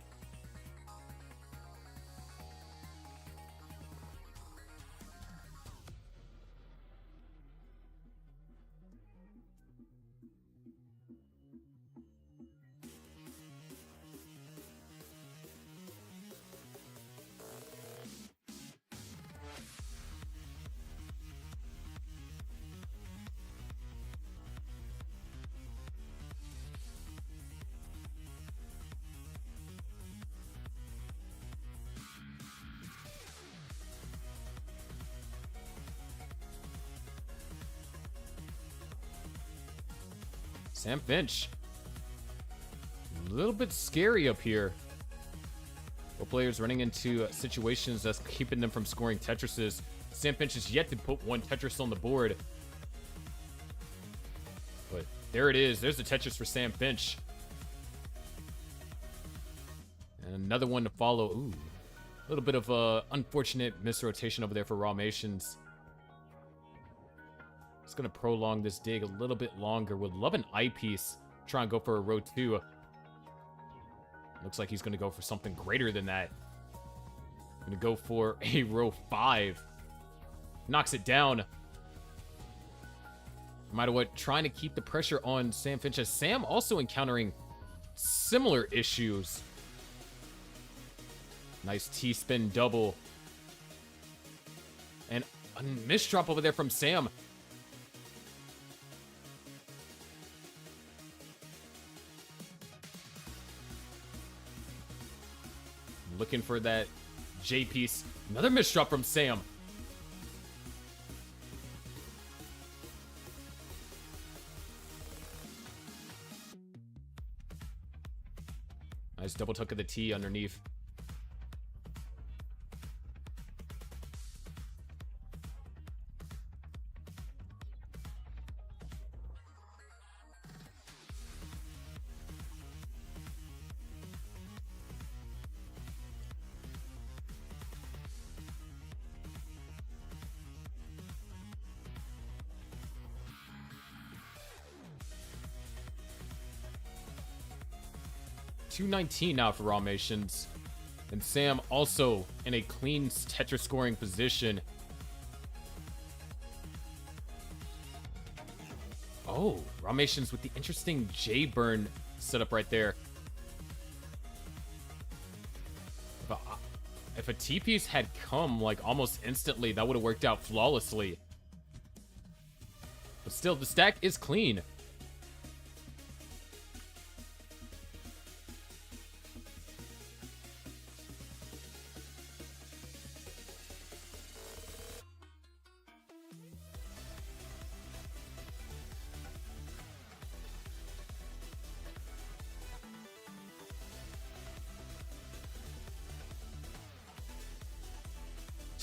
Sam Finch. A little bit scary up here. Both players running into situations that's keeping them from scoring Tetrises. Sam Finch has yet to put 1 Tetris on the board. But there it is. There's the Tetris for Sam Finch. And another one to follow. Ooh. A little bit of unfortunate misrotation over there for Raw Mations. It's going to prolong this dig a little bit longer. Would love an eyepiece. Try and go for a row 2. Looks like he's going to go for something greater than that. Going to go for a row 5. Knocks it down. No matter what, trying to keep the pressure on Sam Finch, as Sam also encountering similar issues. Nice T-spin double. And a misdrop over there from Sam. Looking for that J piece. Another misdrop from Sam. Nice double tuck of the T underneath. $219 now for Ramations. And Sam also in a clean Tetris scoring position. Oh, Ramations with the interesting J burn setup right there. If a T-piece had come like almost instantly, that would have worked out flawlessly. But still, the stack is clean.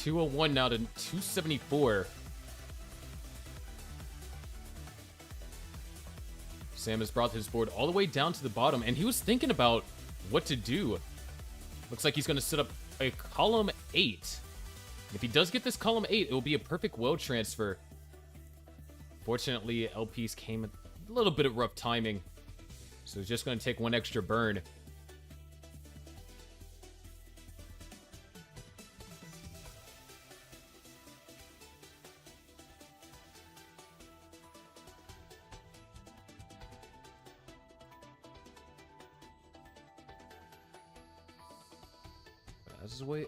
$201 now to $274. Sam has brought his board all the way down to the bottom, and he was thinking about what to do. Looks like he's going to set up a column 8. If he does get this column 8, it will be a perfect well transfer. Fortunately, LPs came a little bit of rough timing, so it's just going to take one extra burn.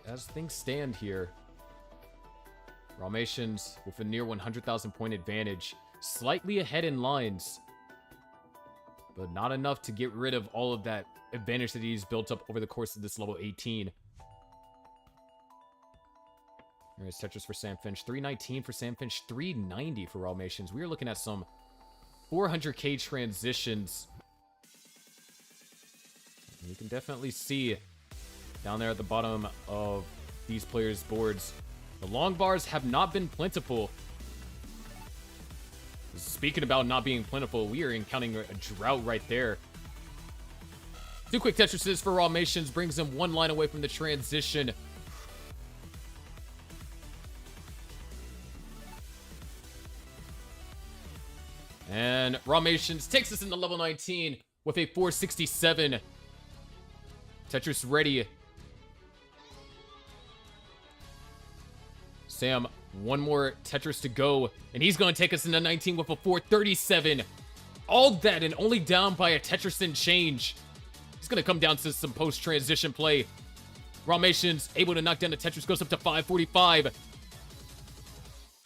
As things stand here, Ramations with a near 100,000 point advantage, slightly ahead in lines, but not enough to get rid of all of that advantage that he's built up over the course of this level 18. There's Tetris for Sam Finch, 319 for Sam Finch, 390 for Ramations. We are looking at some 400k transitions. You can definitely see down there at the bottom of these players' boards, the long bars have not been plentiful. Speaking about not being plentiful, we are encountering a drought right there. 2 quick Tetrises for Ramations brings him 1 line away from the transition. And Ramations takes us into level 19 with a 467. Tetris ready. Sam, 1 more Tetris to go, and he's going to take us into 19 with a 437. All that and only down by a Tetris and change. He's going to come down to some post-transition play. Ramations able to knock down the Tetris, goes up to 545.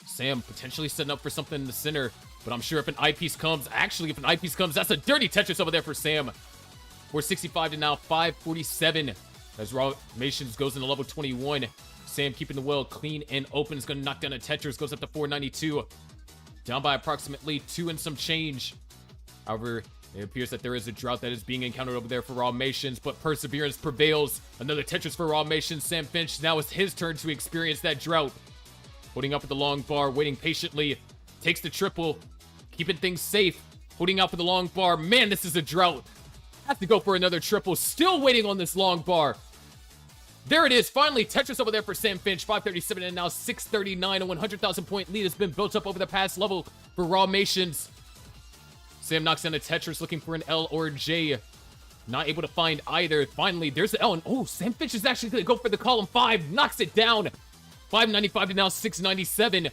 Sam potentially setting up for something in the center, but I'm sure if an eyepiece comes, actually if an eyepiece comes, that's a dirty Tetris over there for Sam. 465 to now 547 as Ramations goes into level 21. Sam keeping the well clean and open is going to knock down a Tetris, goes up to 492. Down by approximately 2 and some change. However, it appears that there is a drought that is being encountered over there for Ramations, but perseverance prevails. Another Tetris for Ramations. Sam Finch, now it's his turn to experience that drought. Holding up with the long bar, waiting patiently. Takes the triple, keeping things safe. Holding out for the long bar. Man, this is a drought. Have to go for another triple. Still waiting on this long bar. There it is. Finally, Tetris over there for Sam Finch. 537 and now 639. A 100,000 point lead has been built up over the past level for Raw Mations. Sam knocks down a Tetris looking for an L or a J. Not able to find either. Finally, there's the L. And oh, Sam Finch is actually going to go for the column 5. Knocks it down. 595 to now 697.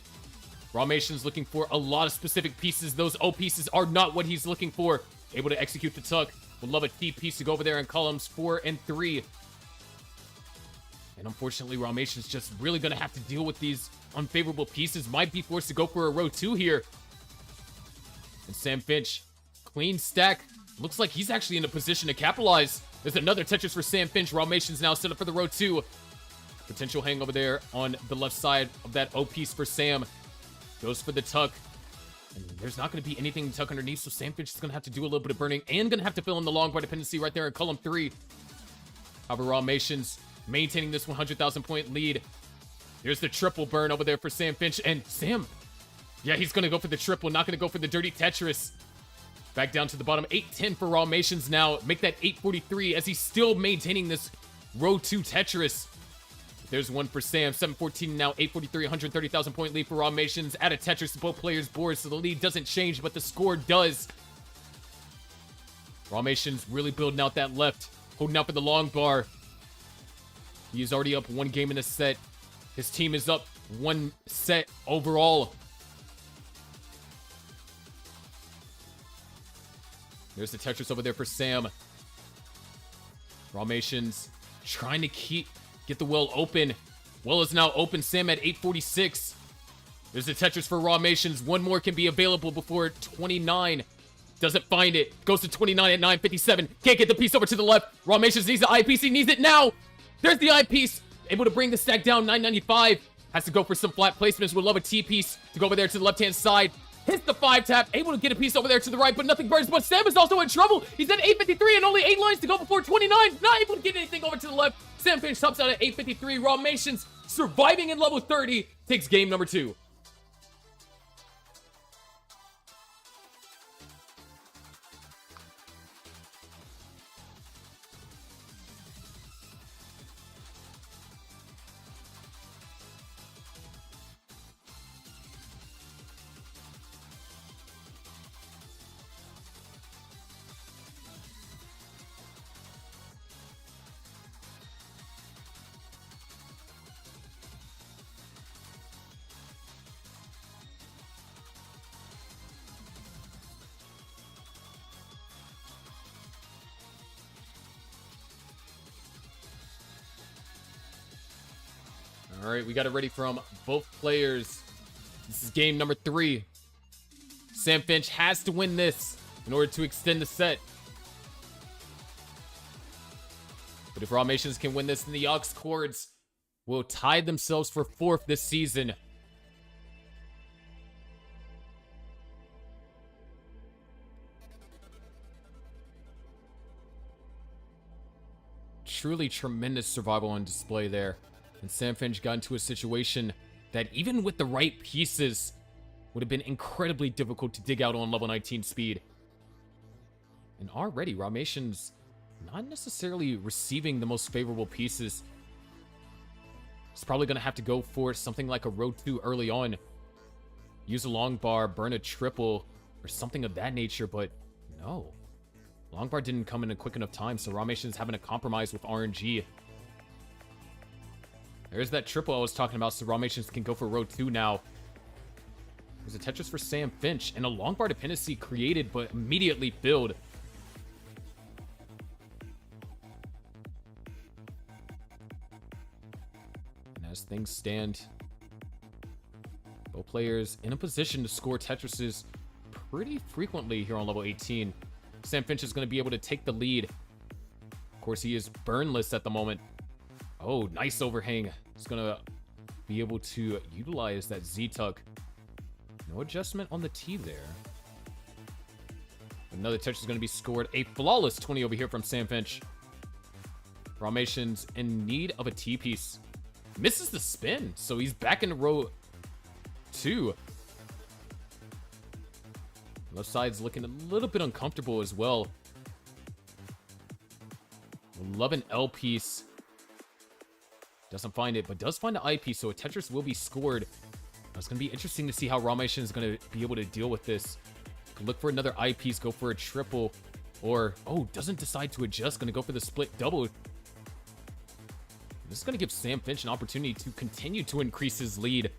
Raw Mations looking for a lot of specific pieces. Those O pieces are not what he's looking for. Able to execute the tuck. Would love a T piece to go over there in columns 4 and 3. And unfortunately, Raw Mations just really going to have to deal with these unfavorable pieces. Might be forced to go for a row 2 here. And Sam Finch, clean stack. Looks like he's actually in a position to capitalize. There's another Tetris for Sam Finch. Raw Mations now set up for the row 2. Potential hang over there on the left side of that O piece for Sam. Goes for the tuck. And there's not going to be anything to tuck underneath, so Sam Finch is going to have to do a little bit of burning and going to have to fill in the long bar dependency right there in column 3. However, Raw Mations maintaining this 100,000 point lead. There's the triple burn over there for Sam Finch. And Sam, yeah, he's going to go for the triple, not going to go for the dirty Tetris. Back down to the bottom. 810 for Raw Mations now. Make that 843 as he's still maintaining this row 2 Tetris. There's one for Sam. 714 now. 843, 130,000 point lead for Raw Mations. Add a Tetris to both players' boards, so the lead doesn't change, but the score does. Raw Mations really building out that left. Holding out for the long bar. He is already up 1 game in the set. His team is up 1 set overall. There's the Tetris over there for Sam. Raw Mations trying to get the well open. Well is now open. Sam at 846. There's the Tetris for Raw Mations. One more can be available before 29. Doesn't find it. Goes to 29 at 957. Can't get the piece over to the left. Raw Mations needs the eyepiece. He needs it now. There's the eyepiece. Able to bring the stack down. 995. Has to go for some flat placements. Would love a T piece to go over there to the left-hand side. Hits the 5 tap. Able to get a piece over there to the right, but nothing burns. But Sam is also in trouble. He's at 853 and only 8 lines to go before 29. Not able to get anything over to the left. Sam Finch tops out at 853. Raw Mations surviving in level 30. Takes game number 2. All right, we got it ready from both players. This is game number 3. Sam Finch has to win this in order to extend the set. But if Raw Mations can win this, then the Aux Chords will tie themselves for 4th this season. Truly tremendous survival on display there. And Sam Finch got into a situation that even with the right pieces would have been incredibly difficult to dig out on level 19 speed. And already, Raw Mations not necessarily receiving the most favorable pieces. He's probably going to have to go for something like a row 2 early on. Use a long bar, burn a triple, or something of that nature, but no. Long bar didn't come in a quick enough time, so Raw Mations having to compromise with RNG. There's that triple I was talking about, so Raw Mations can go for row 2 now. There's a Tetris for Sam Finch, and a long bar dependency created, but immediately filled. And as things stand, both players in a position to score Tetrises pretty frequently here on level 18. Sam Finch is going to be able to take the lead. Of course, he is burnless at the moment. Oh, nice overhang. He's going to be able to utilize that Z-tuck. No adjustment on the T there. Another touch is going to be scored. A flawless 20 over here from Sam Finch. Raw Mations in need of a T-piece. Misses the spin, so he's back in row 2. Left side's looking a little bit uncomfortable as well. Love an L piece. Doesn't find it, but does find the eyepiece, so a Tetris will be scored. It's going to be interesting to see how Raumation is going to be able to deal with this. Could look for another eyepiece, go for a triple, or, oh, doesn't decide to adjust, going to go for the split double. This is going to give Sam Finch an opportunity to continue to increase his lead.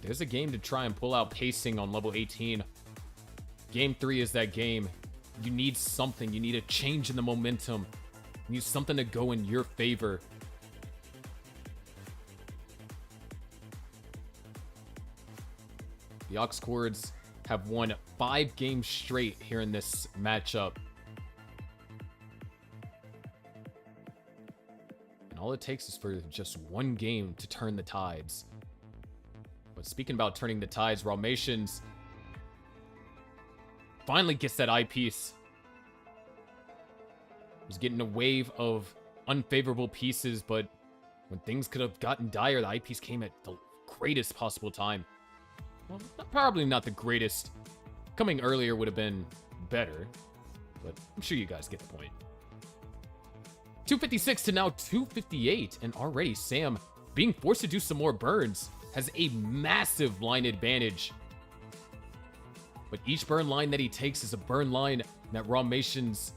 There's a game to try and pull out pacing on level 18. Game 3 is that game. You need something. You need a change in the momentum. You need something to go in your favor. The Ox Chords have won 5 games straight here in this matchup. And all it takes is for just one game to turn the tides. But speaking about turning the tides, Raumations finally gets that eyepiece. Was getting a wave of unfavorable pieces, but when things could have gotten dire, the eyepiece came at the greatest possible time. Well, probably not the greatest. Coming earlier would have been better, but I'm sure you guys get the point. 256 to now 258, and already Sam, being forced to do some more burns, has a massive line advantage. But each burn line that he takes is a burn line that Raumations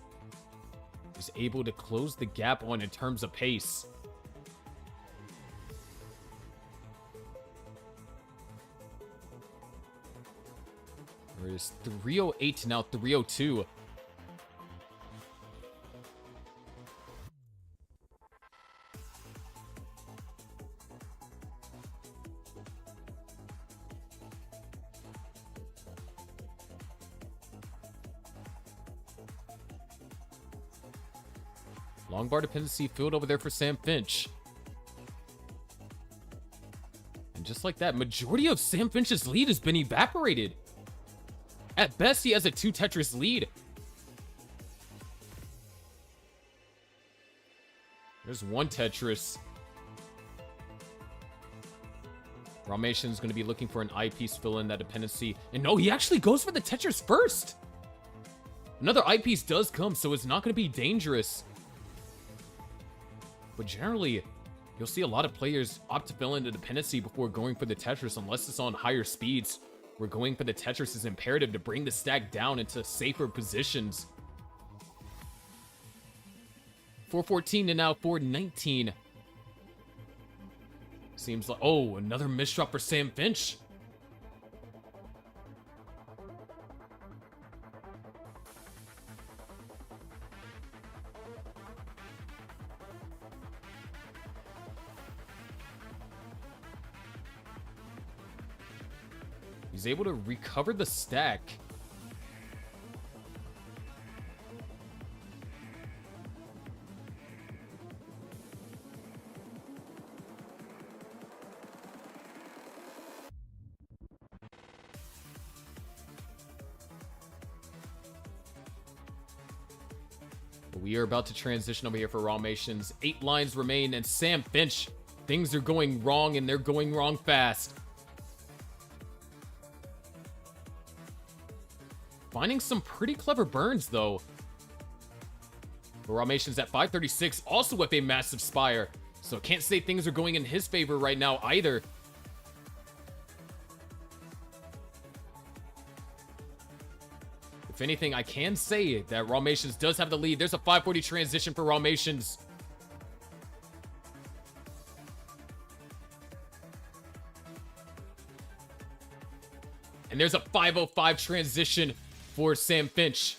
is able to close the gap on in terms of pace. There is 308 to now 302. Long bar dependency field over there for Sam Finch. And just like that, majority of Sam Finch's lead has been evaporated. At best, he has a 2 Tetris lead. There's 1 Tetris. Raumation's going to be looking for an eyepiece fill in that dependency. And no, he actually goes for the Tetris first. Another eyepiece does come, so it's not going to be dangerous. But generally, you'll see a lot of players opt to fill in the dependency before going for the Tetris unless it's on higher speeds, where going for the Tetris is imperative to bring the stack down into safer positions. 414 to now 419. Seems like, oh, another misdrop for Sam Finch. He's able to recover the stack. We are about to transition over here for Raumations. 8 lines remain, and Sam Finch, things are going wrong, and they're going wrong fast. Finding some pretty clever burns, though. But Raumations at 536, also with a massive Spire. So can't say things are going in his favor right now either. If anything, I can say that Raumations does have the lead. There's a 540 transition for Raumations. And there's a 505 transition for Sam Finch.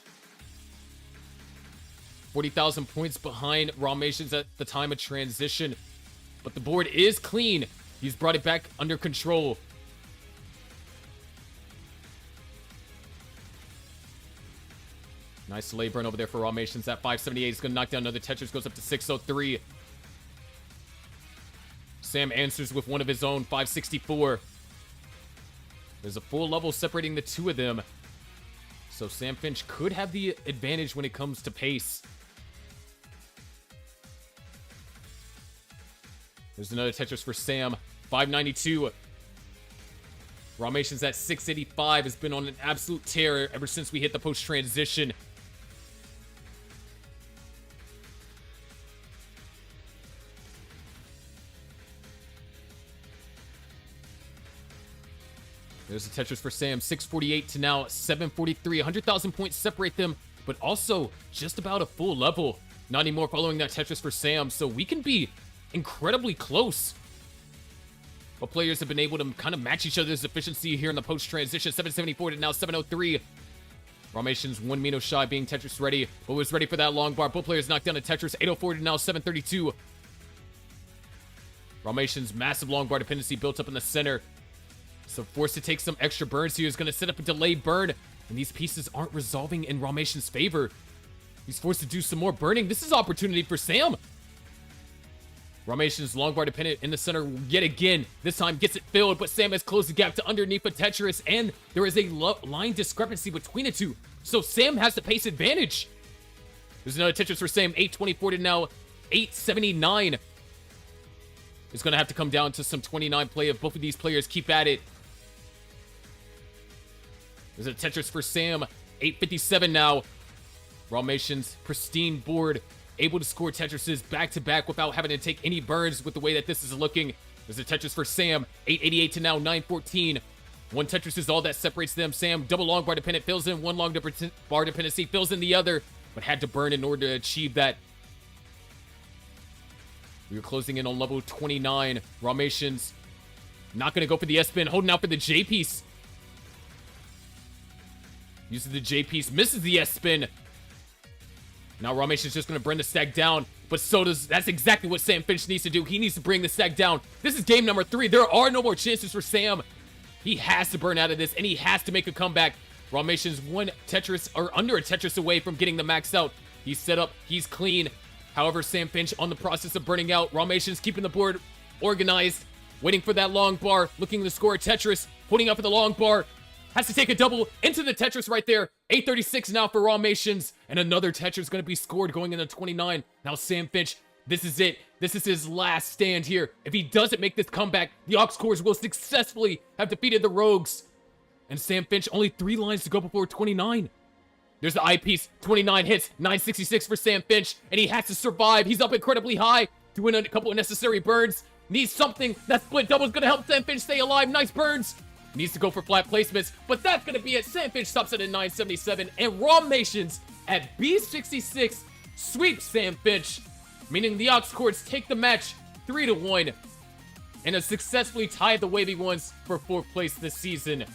40,000 points behind Raumations at the time of transition. But the board is clean. He's brought it back under control. Nice delay burn over there for Raumations at 578. He's going to knock down another Tetris. Goes up to 603. Sam answers with one of his own, 564. There's a full level separating the two of them. So Sam Finch could have the advantage when it comes to pace. There's another Tetris for Sam. 592. Raumations at 685 has been on an absolute tear ever since we hit the post-transition. There's a Tetris for Sam, 648 to now 743. 100,000 points separate them, but also just about a full level. Not anymore following that Tetris for Sam, so we can be incredibly close. But players have been able to kind of match each other's efficiency here in the post-transition. 774 to now 703. Ramation's 1 Mino shy being Tetris ready, but was ready for that long bar. Both players knocked down a Tetris. 804 to now 732. Ramation's massive long bar dependency built up in the center. So forced to take some extra burns here. He's going to set up a delayed burn, and these pieces aren't resolving in Ramation's favor. He's forced to do some more burning. This is opportunity for Sam. Ramation's long bar dependent in the center yet again. This time gets it filled, but Sam has closed the gap to underneath a Tetris, and there is a line discrepancy between the two. So Sam has the pace advantage. There's another Tetris for Sam, 824 to now 879. It's going to have to come down to some 29 play if both of these players keep at it. There's a Tetris for Sam, 857 now. Ramation's pristine board, able to score Tetrises back-to-back without having to take any burns with the way that this is looking. There's a Tetris for Sam, 888 to now 914. One Tetris is all that separates them. Sam, double long bar dependent, fills in one long bar dependency, fills in the other, but had to burn in order to achieve that. We were closing in on level 29. Ramation's not going to go for the S-spin, holding out for the J-piece. Uses the J-piece, misses the S-spin. Now Ramation's just going to burn the stack down, but so does, that's exactly what Sam Finch needs to do. He needs to bring the stack down. This is game number 3. There are no more chances for Sam. He has to burn out of this, and he has to make a comeback. Ramation's one Tetris, or under a Tetris away from getting the max out. He's set up, he's clean. However, Sam Finch on the process of burning out. Ramation's keeping the board organized, waiting for that long bar, looking to score a Tetris, putting up for the long bar. Has to take a double into the Tetris right there. 836 now for Ramation's, and another Tetris going to be scored going into 29. Now Sam Finch, this is it. This is his last stand here. If he doesn't make this comeback, the Aux Cores will successfully have defeated the Rogues. And Sam Finch, only 3 lines to go before 29. There's the eyepiece, 29 hits, 966 for Sam Finch, and he has to survive. He's up incredibly high, doing a couple of necessary burns. Needs something. That split double is going to help Sam Finch stay alive. Nice burns. Needs to go for flat placements, but that's going to be it. Sam Finch stops it at 977, and Ramation's at B66 sweeps Sam Finch, meaning the Aux Cores take the match 3-1 and have successfully tied the Wavy Ones for 4th place this season.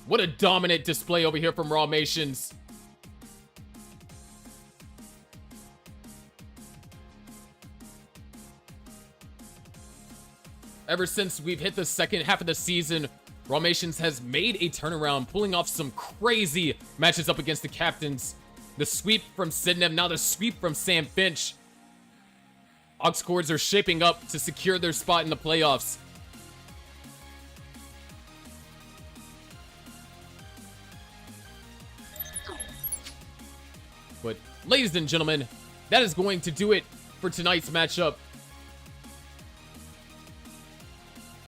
What a dominant display over here from Ramation's. Ever since we've hit the second half of the season, Ramation's has made a turnaround, pulling off some crazy matches up against the captains. The sweep from Sydenham, now the sweep from Sam Finch. Aux Cores are shaping up to secure their spot in the playoffs. But, ladies and gentlemen, that is going to do it for tonight's matchup.